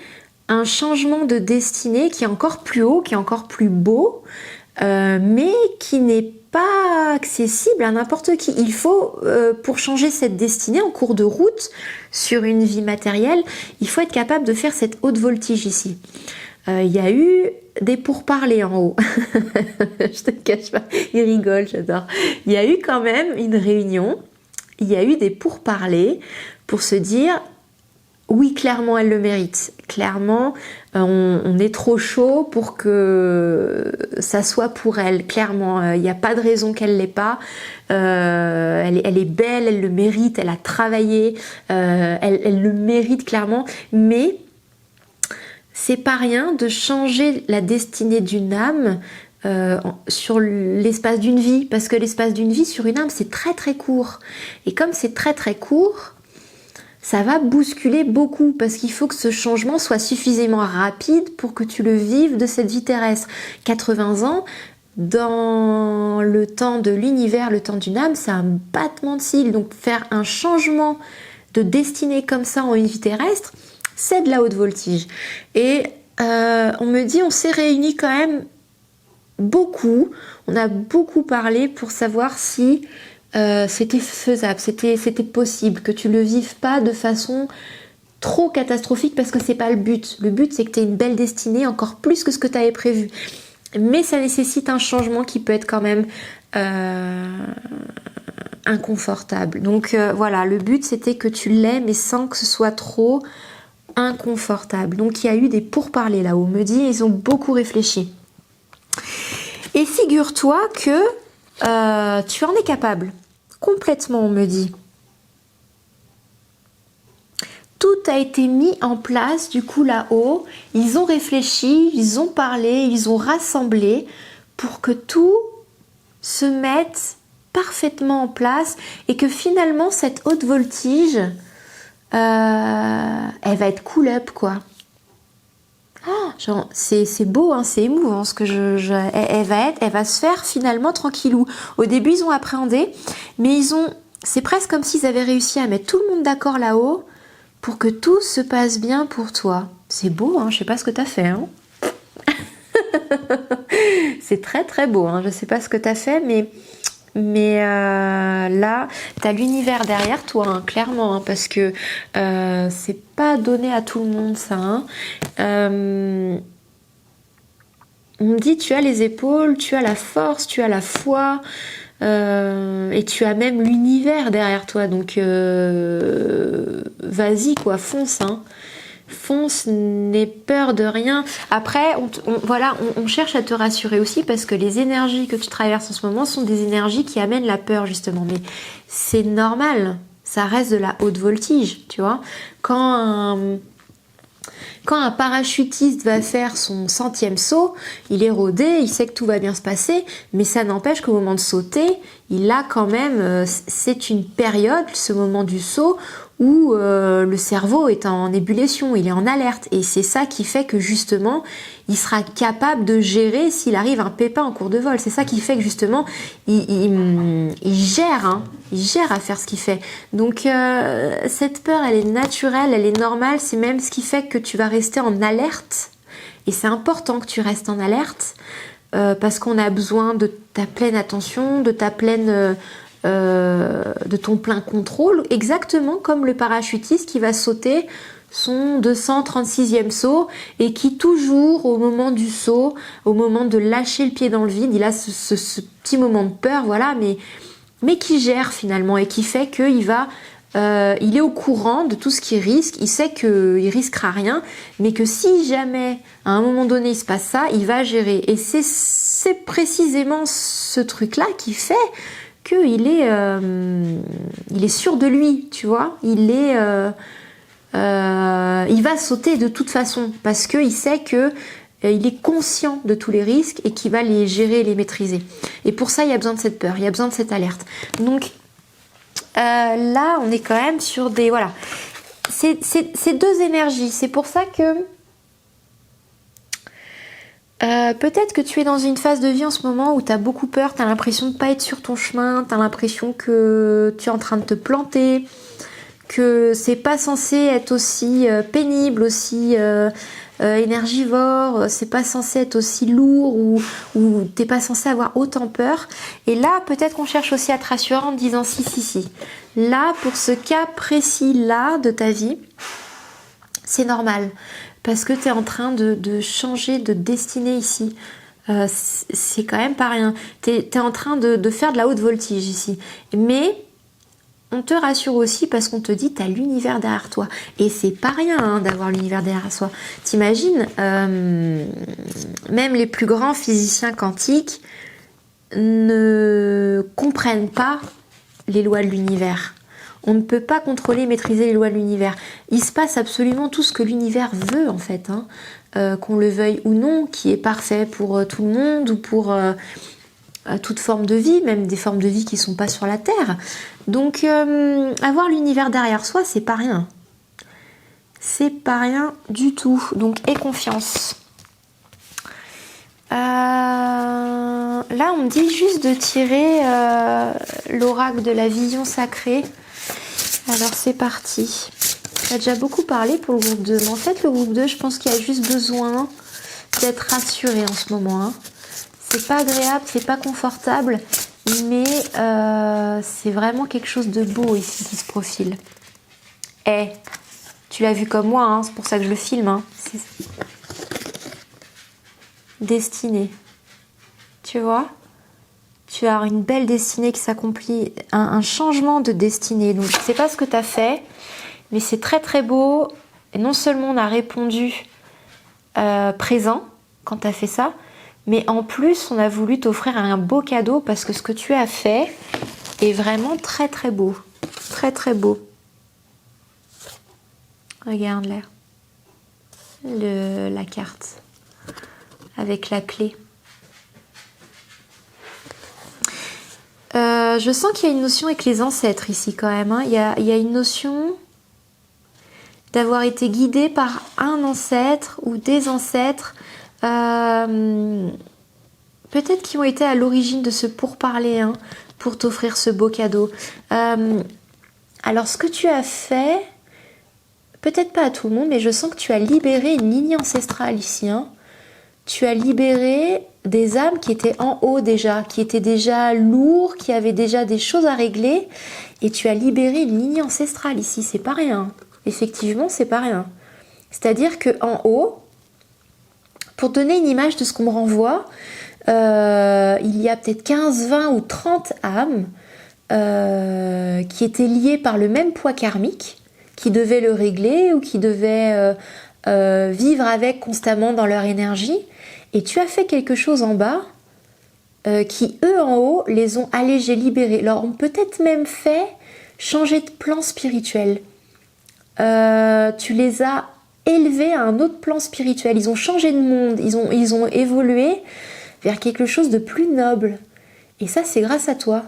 un changement de destinée qui est encore plus haut, qui est encore plus beau, mais qui n'est pas accessible à n'importe qui. Il faut, pour changer cette destinée en cours de route sur une vie matérielle, il faut être capable de faire cette haute voltige ici. Il y a eu des pourparlers en haut. Je te cache pas, il rigole, j'adore. Il y a eu quand même une réunion, il y a eu des pourparlers pour se dire oui, clairement, elle le mérite. Clairement, on est trop chaud pour que ça soit pour elle. Clairement, il n'y a pas de raison qu'elle ne l'ait pas. Elle est belle, elle le mérite, elle a travaillé, elle le mérite clairement. Mais c'est pas rien de changer la destinée d'une âme sur l'espace d'une vie. Parce que l'espace d'une vie sur une âme, c'est très très court. Et comme c'est très très court, ça va bousculer beaucoup parce qu'il faut que ce changement soit suffisamment rapide pour que tu le vives de cette vie terrestre. 80 ans, dans le temps de l'univers, le temps d'une âme, c'est un battement de cils. Donc faire un changement de destinée comme ça en une vie terrestre, c'est de la haute voltige. Et on me dit, on s'est réunis quand même beaucoup, on a beaucoup parlé pour savoir si c'était faisable, c'était possible, que tu le vives pas de façon trop catastrophique parce que c'est pas le but. Le but c'est que tu aies une belle destinée, encore plus que ce que tu avais prévu. Mais ça nécessite un changement qui peut être quand même inconfortable. Donc voilà, le but c'était que tu l'aies, mais sans que ce soit trop inconfortable. Donc il y a eu des pourparlers là-haut, me dit, ils ont beaucoup réfléchi. Et figure-toi que tu en es capable. Complètement, on me dit. Tout a été mis en place du coup là-haut. Ils ont réfléchi, ils ont parlé, ils ont rassemblé pour que tout se mette parfaitement en place et que finalement cette haute voltige, elle va être cool up quoi. Oh, genre, c'est beau, hein, c'est émouvant ce que elle va se faire finalement tranquillou. Au début ils ont appréhendé, mais c'est presque comme s'ils avaient réussi à mettre tout le monde d'accord là-haut pour que tout se passe bien pour toi. C'est beau, hein, je sais pas ce que t'as fait, hein. C'est très très beau, hein, je sais pas ce que t'as fait, mais là, t'as l'univers derrière toi, hein, clairement, hein, parce que c'est pas donné à tout le monde ça. Hein. On me dit tu as les épaules, tu as la force, tu as la foi. Et tu as même l'univers derrière toi, donc vas-y quoi, fonce, hein. Fonce, n'aie peur de rien. Après, on cherche à te rassurer aussi parce que les énergies que tu traverses en ce moment sont des énergies qui amènent la peur justement, mais c'est normal, ça reste de la haute voltige, tu vois. Quand un parachutiste va faire son 100e saut, il est rodé, il sait que tout va bien se passer, mais ça n'empêche qu'au moment de sauter, il a quand même, c'est une période, ce moment du saut, où le cerveau est en ébullition, il est en alerte, et c'est ça qui fait que justement, il sera capable de gérer s'il arrive un pépin en cours de vol. C'est ça qui fait que justement, il gère, hein, il gère à faire ce qu'il fait. Donc cette peur, elle est naturelle, elle est normale, c'est même ce qui fait que tu vas rester en alerte, et c'est important que tu restes en alerte, parce qu'on a besoin de ta pleine attention, de ton plein contrôle, exactement comme le parachutiste qui va sauter son 236e saut et qui toujours au moment du saut, au moment de lâcher le pied dans le vide, il a ce petit moment de peur, voilà, mais qui gère finalement et qui fait qu'il va, il est au courant de tout ce qu'il risque, il sait qu'il risquera rien, mais que si jamais à un moment donné il se passe ça, il va gérer. Et c'est précisément ce truc-là qui fait qu'il est, il est sûr de lui, tu vois, il va sauter de toute façon parce qu'il sait que il est conscient de tous les risques et qu'il va les gérer et les maîtriser. Et pour ça, il y a besoin de cette peur, il y a besoin de cette alerte. Donc là, on est quand même sur des... Voilà. C'est deux énergies. C'est pour ça que peut-être que tu es dans une phase de vie en ce moment où tu as beaucoup peur, tu as l'impression de ne pas être sur ton chemin, tu as l'impression que tu es en train de te planter, que c'est pas censé être aussi pénible, aussi énergivore, c'est pas censé être aussi lourd ou t'es pas censé avoir autant peur. Et là, peut-être qu'on cherche aussi à te rassurer en te disant si. Là, pour ce cas précis là de ta vie, c'est normal. Parce que tu es en train de changer de destinée ici. C'est quand même pas rien. Tu es en train de faire de la haute voltige ici. Mais on te rassure aussi parce qu'on te dit tu as l'univers derrière toi. Et c'est pas rien hein, d'avoir l'univers derrière soi. T'imagines, même les plus grands physiciens quantiques ne comprennent pas les lois de l'univers. On ne peut pas contrôler, maîtriser les lois de l'univers. Il se passe absolument tout ce que l'univers veut en fait, hein, qu'on le veuille ou non, qui est parfait pour tout le monde ou pour toute forme de vie, même des formes de vie qui ne sont pas sur la Terre. Donc avoir l'univers derrière soi, c'est pas rien. C'est pas rien du tout. Donc aie confiance. Là, on me dit juste de tirer l'oracle de la vision sacrée. Alors c'est parti. J'ai déjà beaucoup parlé pour le groupe 2. Mais en fait, le groupe 2, je pense qu'il y a juste besoin d'être rassuré en ce moment. Hein. C'est pas agréable, c'est pas confortable, mais c'est vraiment quelque chose de beau ici qui se profile. Tu l'as vu comme moi, hein, c'est pour ça que je le filme. Hein. C'est destiné. Tu vois ? Tu as une belle destinée qui s'accomplit, un changement de destinée. Donc je ne sais pas ce que tu as fait, mais c'est très très beau. Et non seulement on a répondu présent quand tu as fait ça, mais en plus on a voulu t'offrir un beau cadeau parce que ce que tu as fait est vraiment très très beau. Très très beau. Regarde là. La carte avec la clé. Je sens qu'il y a une notion avec les ancêtres ici quand même. Hein. Il y a une notion d'avoir été guidé par un ancêtre ou des ancêtres, peut-être qui ont été à l'origine de ce pourparler, hein, pour t'offrir ce beau cadeau. Alors ce que tu as fait, peut-être pas à tout le monde, mais je sens que tu as libéré une lignée ancestrale ici. Hein. Tu as libéré des âmes qui étaient en haut déjà, qui étaient déjà lourds, qui avaient déjà des choses à régler, et tu as libéré une lignée ancestrale ici, c'est pas rien. Effectivement, c'est pas rien. C'est-à-dire que en haut, pour donner une image de ce qu'on me renvoie, il y a peut-être 15, 20 ou 30 âmes qui étaient liées par le même poids karmique, qui devaient le régler ou qui devaient vivre avec constamment dans leur énergie. Et tu as fait quelque chose en bas qui, eux, en haut, les ont allégés, libérés. Leur ont peut-être même fait changer de plan spirituel. Tu les as élevés à un autre plan spirituel. Ils ont changé de monde. Ils ont évolué vers quelque chose de plus noble. Et ça, c'est grâce à toi.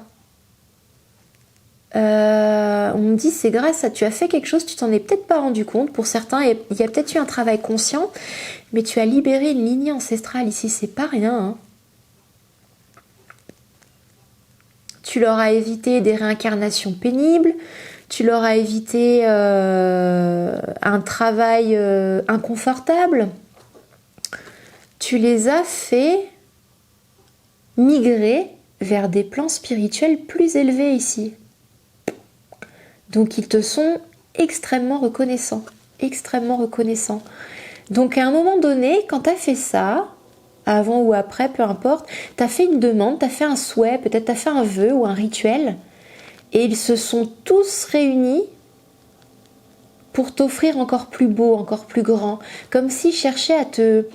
On me dit, c'est grâce à... Tu as fait quelque chose, tu t'en es peut-être pas rendu compte. Pour certains, il y a peut-être eu un travail conscient, mais tu as libéré une lignée ancestrale ici. C'est pas rien, hein. Tu leur as évité des réincarnations pénibles. Tu leur as évité un travail inconfortable. Tu les as fait migrer vers des plans spirituels plus élevés ici. Donc ils te sont extrêmement reconnaissants. Extrêmement reconnaissants. Donc à un moment donné, quand tu as fait ça, avant ou après, peu importe, tu as fait une demande, tu as fait un souhait, peut-être tu as fait un vœu ou un rituel, et ils se sont tous réunis pour t'offrir encore plus beau, encore plus grand, comme s'ils cherchaient à te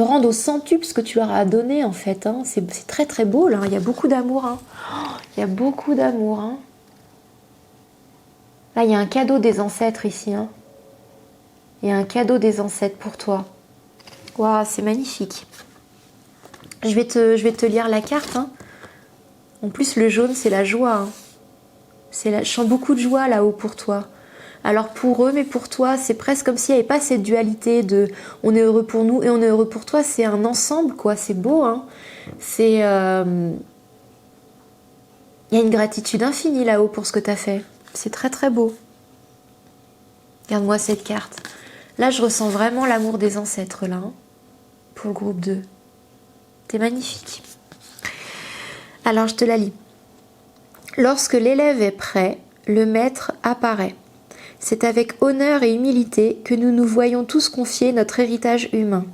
rendre au centuple ce que tu leur as donné en fait. Hein. C'est très très beau là, il y a beaucoup d'amour. Hein. Il y a beaucoup d'amour. Hein. Là, il y a un cadeau des ancêtres ici. Hein. Il y a un cadeau des ancêtres pour toi. Waouh, c'est magnifique. Je vais te lire la carte. Hein. En plus, le jaune, c'est la joie. Hein. Je sens beaucoup de joie là-haut pour toi. Alors pour eux, mais pour toi, c'est presque comme s'il n'y avait pas cette dualité de on est heureux pour nous et on est heureux pour toi. C'est un ensemble, quoi. C'est beau, hein. Il y a une gratitude infinie là-haut pour ce que tu as fait. C'est très très beau. Regarde-moi cette carte. Là, je ressens vraiment l'amour des ancêtres, là, hein, pour le groupe 2. C'est magnifique. Alors, je te la lis. Lorsque l'élève est prêt, le maître apparaît. C'est avec honneur et humilité que nous nous voyons tous confier notre héritage humain,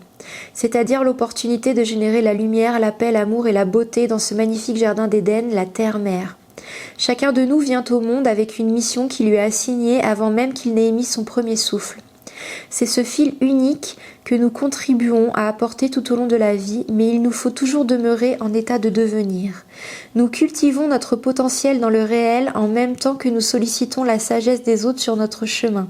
c'est-à-dire l'opportunité de générer la lumière, la paix, l'amour et la beauté dans ce magnifique jardin d'Éden, la terre-mère. Chacun de nous vient au monde avec une mission qui lui est assignée avant même qu'il n'ait émis son premier souffle. C'est ce fil unique que nous contribuons à apporter tout au long de la vie, mais il nous faut toujours demeurer en état de devenir. Nous cultivons notre potentiel dans le réel en même temps que nous sollicitons la sagesse des autres sur notre chemin.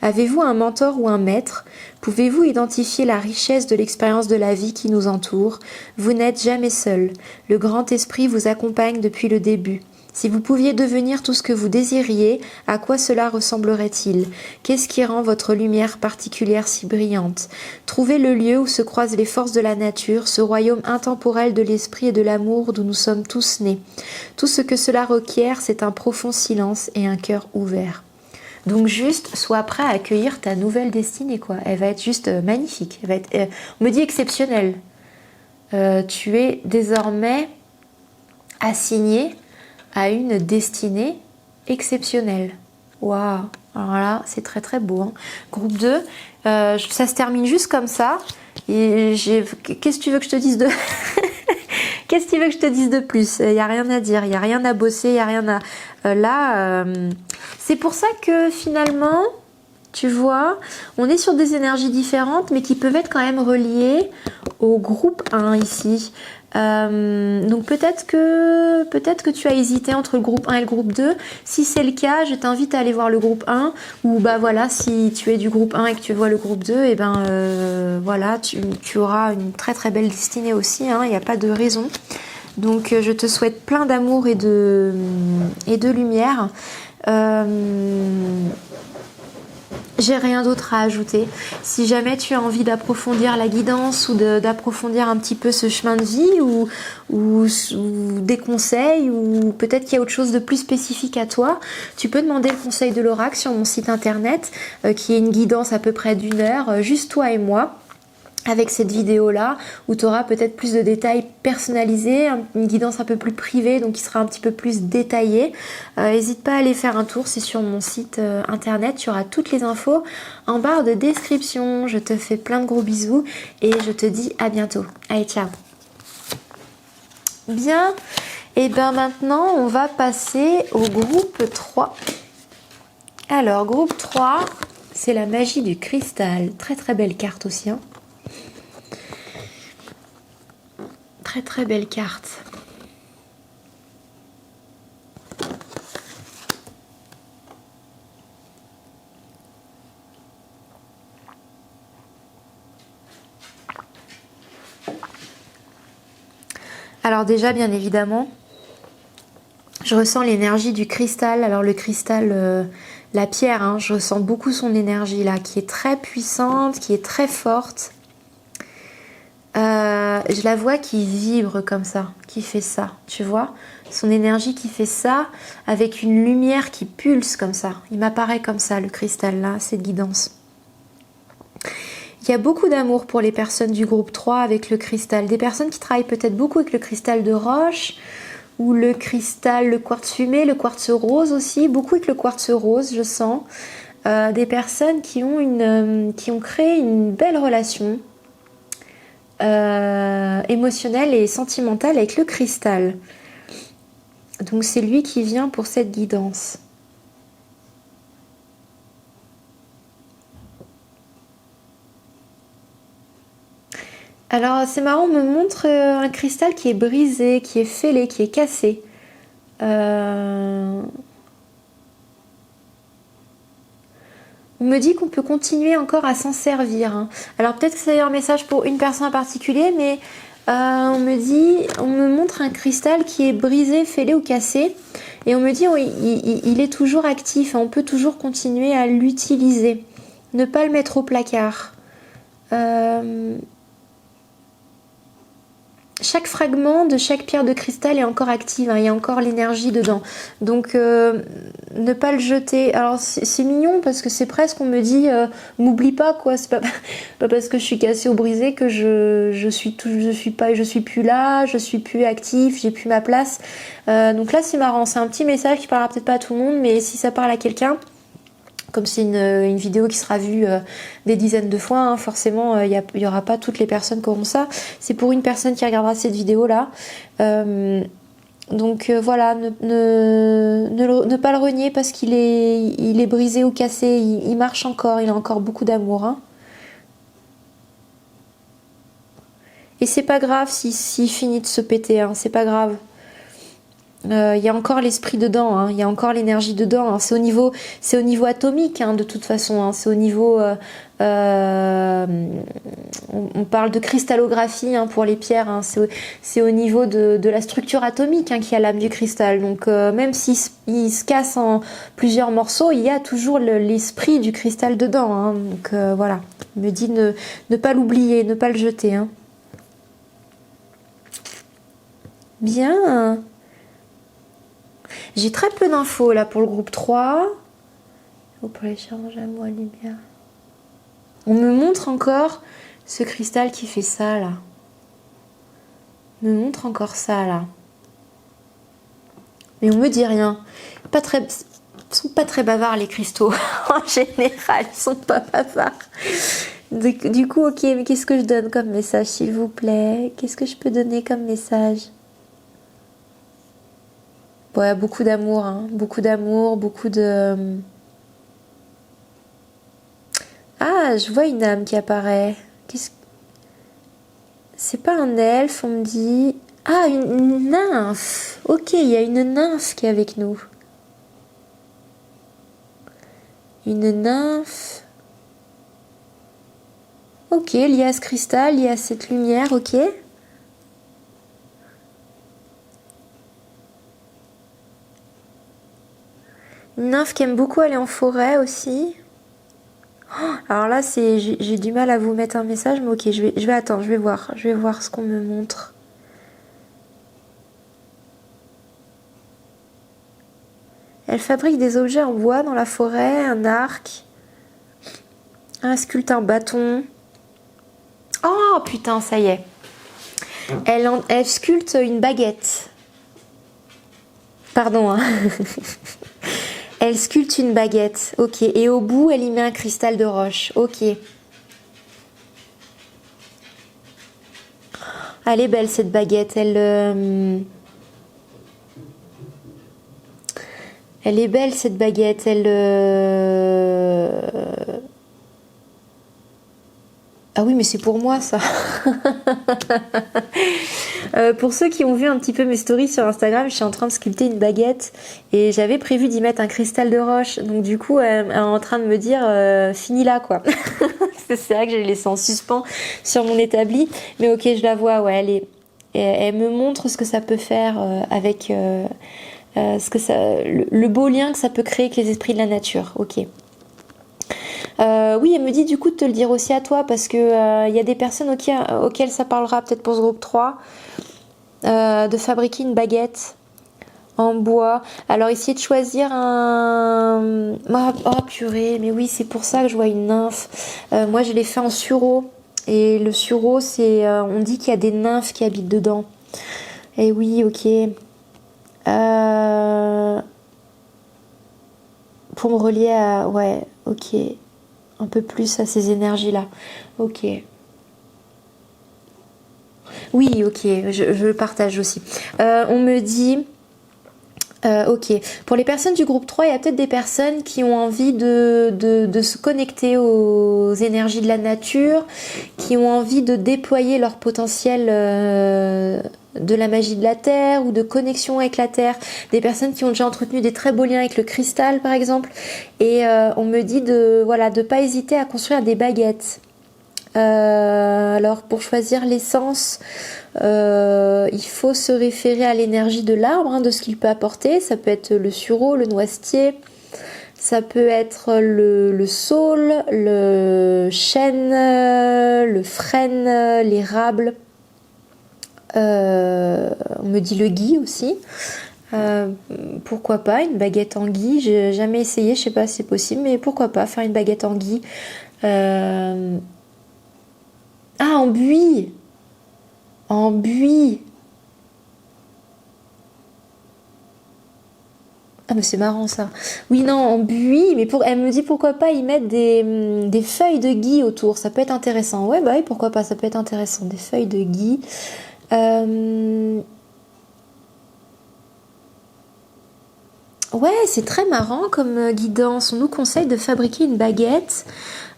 Avez-vous un mentor ou un maître? Pouvez-vous identifier la richesse de l'expérience de la vie qui nous entoure? Vous n'êtes jamais seul. Le grand esprit vous accompagne depuis le début. Si vous pouviez devenir tout ce que vous désiriez, à quoi cela ressemblerait-il? Qu'est-ce qui rend votre lumière particulière si brillante? Trouvez le lieu où se croisent les forces de la nature, ce royaume intemporel de l'esprit et de l'amour d'où nous sommes tous nés. Tout ce que cela requiert, c'est un profond silence et un cœur ouvert. Donc juste, sois prêt à accueillir ta nouvelle destinée, quoi. Elle va être juste magnifique. Elle va être, on me dit exceptionnelle. Tu es désormais assigné à une destinée exceptionnelle. Waouh! Alors là, c'est très très beau. Hein. Groupe 2, ça se termine juste comme ça. Et qu'est-ce que tu veux que je te dise de Qu'est-ce qu'il veut que je te dise de plus? Il n'y a rien à dire, il n'y a rien à bosser, il n'y a rien à... c'est pour ça que finalement, tu vois, on est sur des énergies différentes, mais qui peuvent être quand même reliées au groupe 1 ici. Donc peut-être que tu as hésité entre le groupe 1 et le groupe 2. Si c'est le cas, je t'invite à aller voir le groupe 1, ou bah voilà, si tu es du groupe 1 et que tu vois le groupe 2, et ben voilà, tu auras une très très belle destinée aussi, hein, il n'y a pas de raison. Donc je te souhaite plein d'amour et de lumière. J'ai rien d'autre à ajouter. Si jamais tu as envie d'approfondir la guidance ou d'approfondir un petit peu ce chemin de vie ou des conseils, ou peut-être qu'il y a autre chose de plus spécifique à toi, tu peux demander le conseil de l'oracle sur mon site internet qui est une guidance à peu près d'1 heure, juste toi et moi. Avec cette vidéo là où tu auras peut-être plus de détails personnalisés, une guidance un peu plus privée, donc qui sera un petit peu plus détaillée. N'hésite pas à aller faire un tour, c'est sur mon site internet, tu auras toutes les infos en barre de description. Je te fais plein de gros bisous et je te dis à bientôt. Allez, ciao. Bien, et bien maintenant on va passer au groupe 3. Alors groupe 3, c'est la magie du cristal. Très très belle carte aussi, hein. Très très belle carte. Alors déjà, bien évidemment, je ressens l'énergie du cristal. Alors le cristal, la pierre, hein, je ressens beaucoup son énergie là, qui est très puissante, qui est très forte. Je la vois qui vibre comme ça, qui fait ça, tu vois, son énergie qui fait ça, avec une lumière qui pulse comme ça. Il m'apparaît comme ça, le cristal là, cette guidance. Il y a beaucoup d'amour pour les personnes du groupe 3 avec le cristal. Des personnes qui travaillent peut-être beaucoup avec le cristal de roche, ou le cristal, le quartz fumé, le quartz rose aussi, beaucoup avec le quartz rose, je sens. Des personnes qui ont créé une belle relation émotionnelle et sentimentale avec le cristal. Donc c'est lui qui vient pour cette guidance. Alors c'est marrant, on me montre un cristal qui est brisé, qui est fêlé, qui est cassé. On me dit qu'on peut continuer encore à s'en servir, hein. Alors peut-être que c'est un message pour une personne en particulier, mais on me montre un cristal qui est brisé, fêlé ou cassé, et on me dit il est toujours actif, hein, on peut toujours continuer à l'utiliser, ne pas le mettre au placard. Chaque fragment de chaque pierre de cristal est encore active, hein, il y a encore l'énergie dedans. Donc ne pas le jeter. Alors c'est mignon parce que c'est presque, on me dit m'oublie pas quoi. C'est pas parce que je suis cassée ou brisée que je suis plus là, je suis plus active, j'ai plus ma place. Donc là c'est marrant, c'est un petit message qui parlera peut-être pas à tout le monde, mais si ça parle à quelqu'un, comme c'est une vidéo qui sera vue des dizaines de fois, hein, forcément il y aura pas toutes les personnes qui auront ça. C'est pour une personne qui regardera cette vidéo là. Donc voilà, ne pas le renier parce qu'il est brisé ou cassé, il marche encore, il a encore beaucoup d'amour, hein. Et c'est pas grave s'il finit de se péter, hein, c'est pas grave. Il y a encore l'esprit dedans, hein, il y a encore l'énergie dedans, hein. C'est au niveau atomique, hein, de toute façon, hein. C'est au niveau on parle de cristallographie, hein, pour les pierres, hein. C'est au niveau de la structure atomique, hein, qu'il y a l'âme du cristal. Donc même s'il se casse en plusieurs morceaux, il y a toujours l'esprit du cristal dedans, hein. Donc voilà, il me dit ne pas l'oublier, ne pas le jeter, hein. Bien. J'ai très peu d'infos là pour le groupe 3. Pour les charges à moi, lumière. On me montre encore ce cristal qui fait ça là. On me montre encore ça là. Mais on me dit rien. Ils sont pas très bavards les cristaux. En général, ils sont pas bavards. Du coup, ok, mais qu'est-ce que je donne comme message, s'il vous plaît? Qu'est-ce que je peux donner comme message? Ouais, beaucoup d'amour, hein. Beaucoup d'amour, beaucoup de... Ah, je vois une âme qui apparaît. Qu'est-ce... C'est pas un elfe, on me dit... Ah, une nymphe. Ok, il y a une nymphe qui est avec nous. Une nymphe... Ok, liée à ce cristal, liée à cette lumière, ok. Une nymphe qui aime beaucoup aller en forêt aussi. Alors là, j'ai du mal à vous mettre un message, mais ok, je vais attendre, je vais voir ce qu'on me montre. Elle fabrique des objets en bois dans la forêt, un arc. Elle sculpte un bâton. Oh putain, ça y est. Elle sculpte une baguette. Pardon, hein. Elle sculpte une baguette, ok. Et au bout, elle y met un cristal de roche, ok. Elle est belle cette baguette, elle est belle cette baguette, Ah oui, mais c'est pour moi ça. Pour ceux qui ont vu un petit peu mes stories sur Instagram, je suis en train de sculpter une baguette et j'avais prévu d'y mettre un cristal de roche. Donc du coup, elle est en train de me dire fini là quoi. C'est vrai que j'ai laissé en suspens sur mon établi, mais ok, je la vois. Ouais, elle me montre ce que ça peut faire avec ce que ça, le beau lien que ça peut créer avec les esprits de la nature. Ok. Oui, elle me dit du coup de te le dire aussi à toi parce que y a des personnes auxquelles ça parlera peut-être pour ce groupe 3 de fabriquer une baguette en bois. Alors essayez de choisir un... Oh purée, mais oui, c'est pour ça que je vois une nymphe. Moi je l'ai fait en sureau et le sureau c'est... on dit qu'il y a des nymphes qui habitent dedans. Et oui, ok. Pour me relier à... Ouais, ok. Un peu plus à ces énergies-là. Ok. Oui, ok, je le partage aussi. On me dit... ok. Pour les personnes du groupe 3, il y a peut-être des personnes qui ont envie de se connecter aux énergies de la nature, qui ont envie de déployer leur potentiel de la magie de la terre ou de connexion avec la terre. Des personnes qui ont déjà entretenu des très beaux liens avec le cristal, par exemple. Et on me dit de pas hésiter à construire des baguettes. Alors pour choisir l'essence, il faut se référer à l'énergie de l'arbre, hein, de ce qu'il peut apporter. Ça peut être le sureau, le noisetier, ça peut être le saule, le chêne, le frêne, l'érable. On me dit le gui aussi. Pourquoi pas une baguette en gui? J'ai jamais essayé, je sais pas si c'est possible, mais pourquoi pas faire une baguette en gui. Ah, en buis. En buis. Ah mais c'est marrant ça. Oui non, en buis, mais elle me dit pourquoi pas y mettre des feuilles de gui autour, ça peut être intéressant. Ouais bah oui, pourquoi pas, ça peut être intéressant, des feuilles de gui. Ouais, c'est très marrant comme guidance. On nous conseille de fabriquer une baguette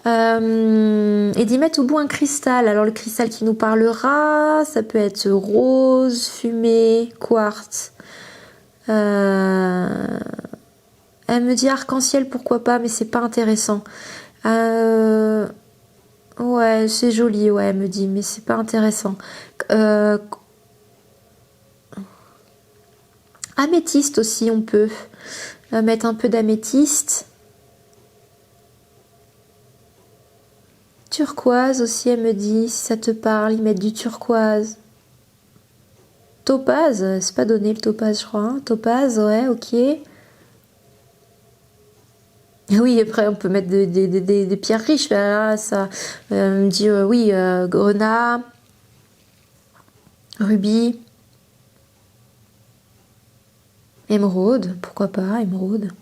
et d'y mettre au bout un cristal. Alors le cristal qui nous parlera, ça peut être rose, fumée, quartz. Elle me dit arc-en-ciel, pourquoi pas, mais c'est pas intéressant. Ouais, c'est joli, ouais, elle me dit, mais c'est pas intéressant. Améthyste aussi, on peut mettre un peu d'améthyste. Turquoise aussi, elle me dit, si ça te parle, ils mettent du turquoise. Topaz, c'est pas donné le topaz, je crois. Hein. Topaz, ouais, ok. Oui, après, on peut mettre des pierres riches, là, ça. Me dit, oui, grenat, rubis, émeraude, pourquoi pas, émeraude.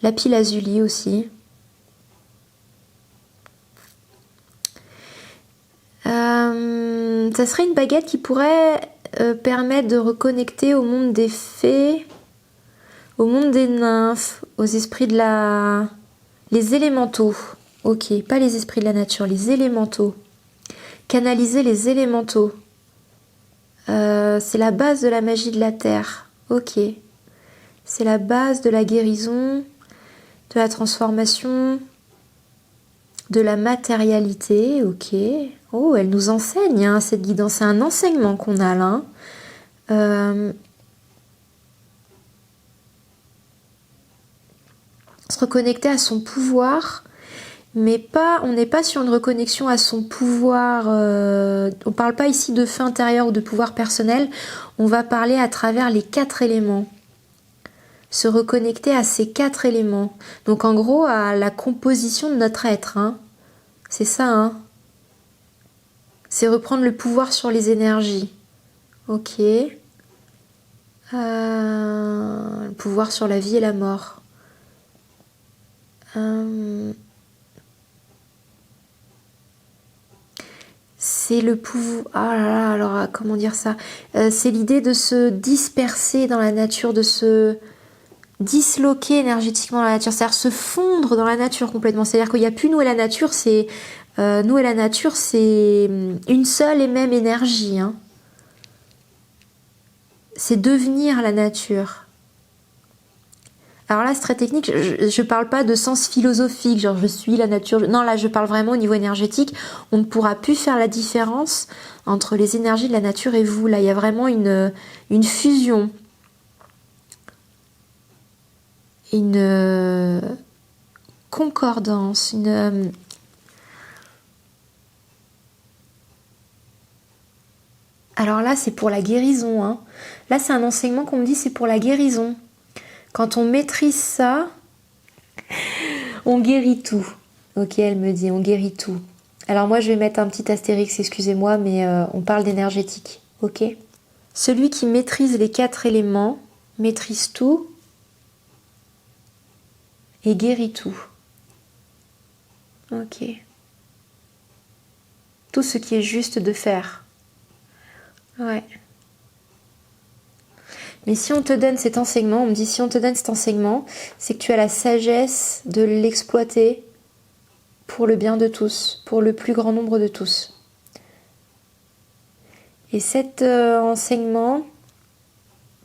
Lapis lazuli aussi. Ça serait une baguette qui pourrait permettre de reconnecter au monde des fées, au monde des nymphes, aux esprits de la... Les élémentaux. Ok, pas les esprits de la nature, les élémentaux. Canaliser les élémentaux. C'est la base de la magie de la terre. Ok. C'est la base de la guérison, de la transformation, de la matérialité. Ok. Oh, elle nous enseigne, hein, cette guidance. C'est un enseignement qu'on a là. Se reconnecter à son pouvoir, mais pas, on n'est pas sur une reconnexion à son pouvoir. On parle pas ici de feu intérieur ou de pouvoir personnel. On va parler à travers les 4 éléments. Se reconnecter à ces 4 éléments. Donc en gros, à la composition de notre être. Hein. C'est ça, hein. C'est reprendre le pouvoir sur les énergies. Ok. Le pouvoir sur la vie et la mort. C'est le pouvoir... Ah là là, alors comment dire ça, c'est l'idée de se disperser dans la nature, de se disloquer énergétiquement dans la nature, c'est-à-dire se fondre dans la nature complètement. C'est-à-dire qu'il n'y a plus nous et la nature, c'est nous et la nature, c'est une seule et même énergie. Hein. C'est devenir la nature. Alors là, c'est très technique, je parle pas de sens philosophique, genre je suis la nature. Non, là, je parle vraiment au niveau énergétique. On ne pourra plus faire la différence entre les énergies de la nature et vous. Là, il y a vraiment une fusion. Une concordance, une... Alors là, c'est pour la guérison. Hein. Là, c'est un enseignement qu'on me dit, c'est pour la guérison. Quand on maîtrise ça, on guérit tout. Ok, elle me dit, on guérit tout. Alors moi, je vais mettre un petit astérix, excusez-moi, mais on parle d'énergétique. Ok. Celui qui maîtrise les 4 éléments, maîtrise tout et guérit tout. Ok. Tout ce qui est juste de faire. Ouais. Mais si on te donne cet enseignement, on me dit si on te donne cet enseignement, c'est que tu as la sagesse de l'exploiter pour le bien de tous, pour le plus grand nombre de tous. Et cet enseignement,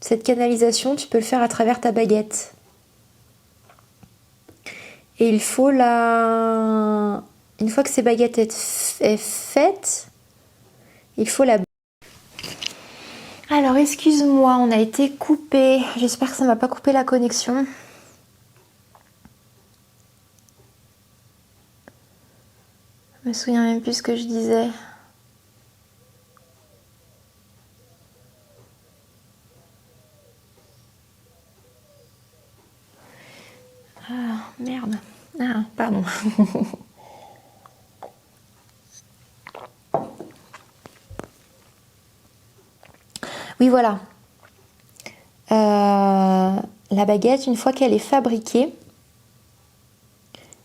cette canalisation, tu peux le faire à travers ta baguette. Et il faut la... Une fois que ces baguettes est faite, il faut la... Alors, excuse-moi, on a été coupé. J'espère que ça ne m'a pas coupé la connexion. Je me souviens même plus ce que je disais. Ah, merde. Ah, pardon. Oui, voilà. La baguette, une fois qu'elle est fabriquée,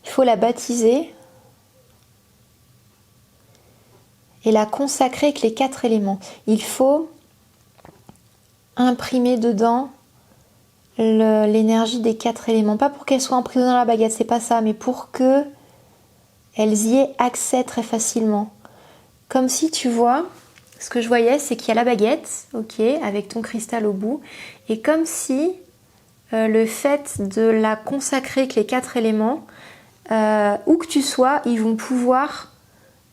il faut la baptiser et la consacrer avec les 4 éléments. Il faut imprimer dedans l'énergie des 4 éléments. Pas pour qu'elle soit emprisonnée dans la baguette, c'est pas ça, mais pour que elles y aient accès très facilement. Comme si, tu vois, ce que je voyais, c'est qu'il y a la baguette, ok, avec ton cristal au bout, et comme si le fait de la consacrer avec les 4 éléments, où que tu sois, ils vont pouvoir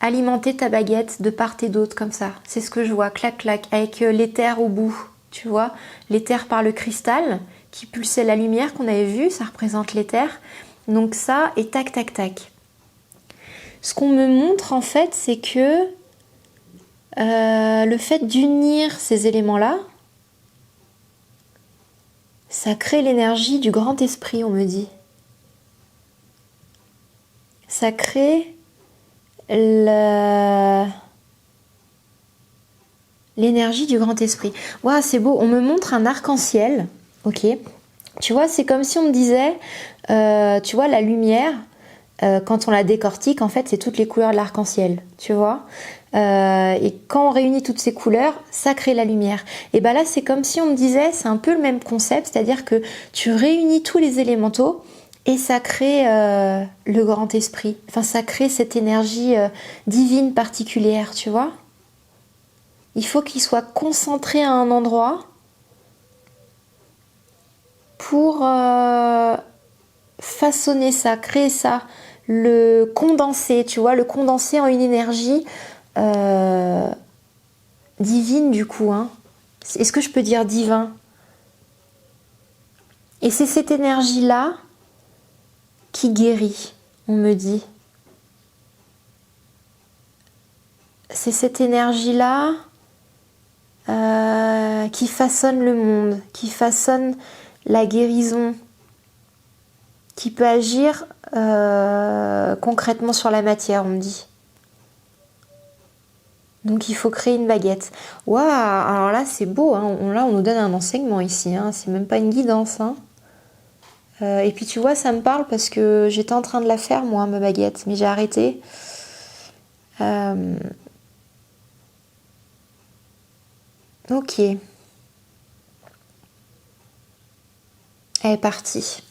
alimenter ta baguette de part et d'autre comme ça. C'est ce que je vois, clac clac, avec l'éther au bout, tu vois, l'éther par le cristal qui pulsait la lumière qu'on avait vue, ça représente l'éther. Donc ça, et tac tac tac. Ce qu'on me montre en fait, c'est que le fait d'unir ces éléments-là, ça crée l'énergie du grand esprit, on me dit. Ça crée l'énergie du grand esprit. Waouh, c'est beau. On me montre un arc-en-ciel. Ok. Tu vois, c'est comme si on me disait, tu vois, la lumière, quand on la décortique, en fait, c'est toutes les couleurs de l'arc-en-ciel. Tu vois, Et quand on réunit toutes ces couleurs, ça crée la lumière. Et ben là, c'est comme si on me disait, c'est un peu le même concept, c'est-à-dire que tu réunis tous les élémentaux et ça crée le grand esprit. Enfin, ça crée cette énergie divine particulière, tu vois. Il faut qu'il soit concentré à un endroit pour façonner ça, créer ça, le condenser, tu vois, le condenser en une énergie divine du coup. Hein. Est-ce que je peux dire divin? Et c'est cette énergie-là qui guérit, on me dit. C'est cette énergie-là qui façonne le monde, qui façonne la guérison, qui peut agir concrètement sur la matière, on me dit. Donc il faut créer une baguette. Waouh, alors là c'est beau, hein. Là on nous donne un enseignement ici, hein. C'est même pas une guidance. Hein. Et puis tu vois, ça me parle parce que j'étais en train de la faire moi, ma baguette, mais j'ai arrêté. Ok. Elle est partie.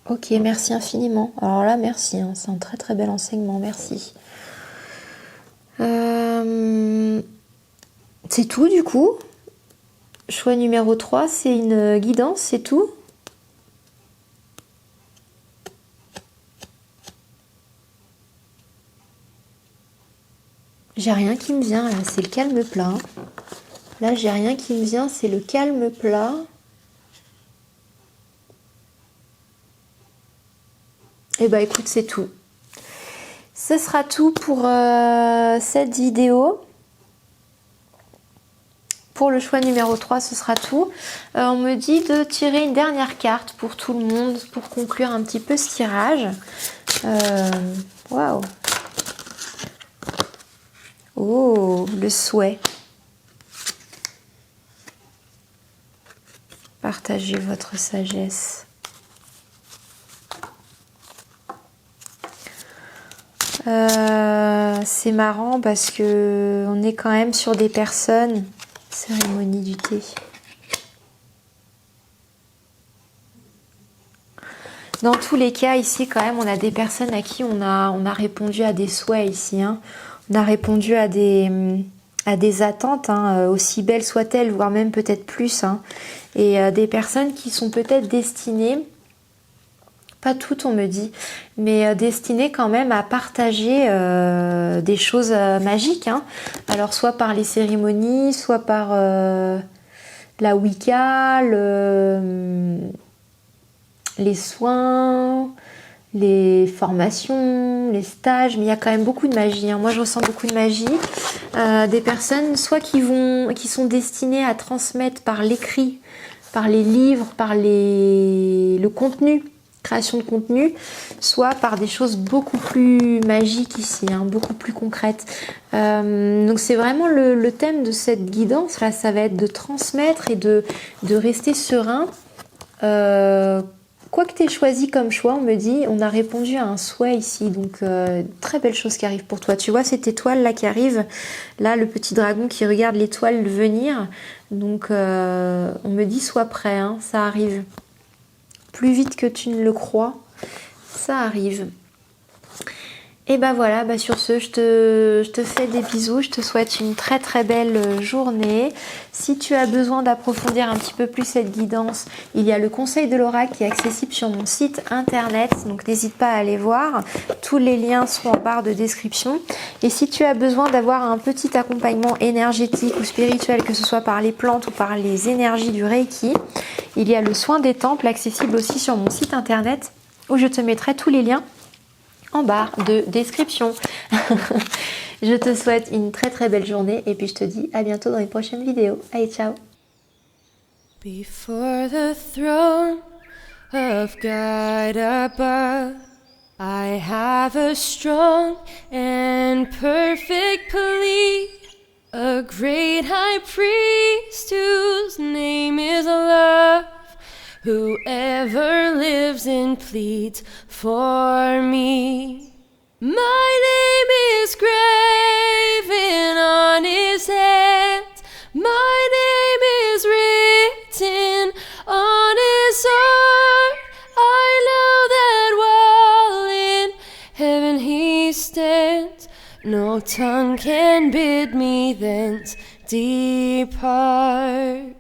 Ok, merci infiniment. Alors là, merci, hein. C'est un très très bel enseignement, merci. C'est tout du coup. Choix numéro 3, c'est une guidance, c'est tout. J'ai rien qui me vient là, c'est le calme plat. Là, j'ai rien qui me vient, c'est le calme plat. Et bah écoute, c'est tout. Ce sera tout pour cette vidéo. Pour le choix numéro 3, ce sera tout. On me dit de tirer une dernière carte pour tout le monde, pour conclure un petit peu ce tirage. Waouh! Oh, le souhait. Partagez votre sagesse. C'est marrant parce que on est quand même sur des personnes. Cérémonie du thé. Dans tous les cas, ici, quand même, on a des personnes à qui on a répondu à des souhaits ici. Hein. On a répondu à des attentes, hein, aussi belles soient-elles, voire même peut-être plus. Hein. Et des personnes qui sont peut-être destinées, pas toutes on me dit, mais destinées quand même à partager des choses magiques. Hein. Alors soit par les cérémonies, soit par la Wicca, les soins, les formations, les stages, mais il y a quand même beaucoup de magie. Hein. Moi, je ressens beaucoup de magie. Des personnes, soit qui sont destinées à transmettre par l'écrit, par les livres, par le contenu, création de contenu, soit par des choses beaucoup plus magiques ici, hein, beaucoup plus concrètes. Donc c'est vraiment le thème de cette guidance là, ça va être de transmettre et de rester serein. Quoi que tu aies choisi comme choix, on me dit, on a répondu à un souhait ici, donc très belle chose qui arrive pour toi. Tu vois cette étoile là qui arrive, là le petit dragon qui regarde l'étoile venir, donc on me dit sois prêt, hein, ça arrive. Plus vite que tu ne le crois, ça arrive. Et bah voilà, bah sur ce, je te fais des bisous, je te souhaite une très très belle journée. Si tu as besoin d'approfondir un petit peu plus cette guidance, il y a le conseil de l'oracle qui est accessible sur mon site internet, donc n'hésite pas à aller voir. Tous les liens seront en barre de description. Et si tu as besoin d'avoir un petit accompagnement énergétique ou spirituel, que ce soit par les plantes ou par les énergies du Reiki, il y a le soin des temples accessible aussi sur mon site internet où je te mettrai tous les liens en barre de description. Je te souhaite une très très belle journée et puis je te dis à bientôt dans les prochaines vidéos. Allez, ciao. Before the throne of God above, I have a strong and perfect plea, a great high priest whose name is love. whoever lives and pleads for me. My name is graven on his hands, my name is written on his heart. I know that while in heaven he stands, no tongue can bid me thence depart.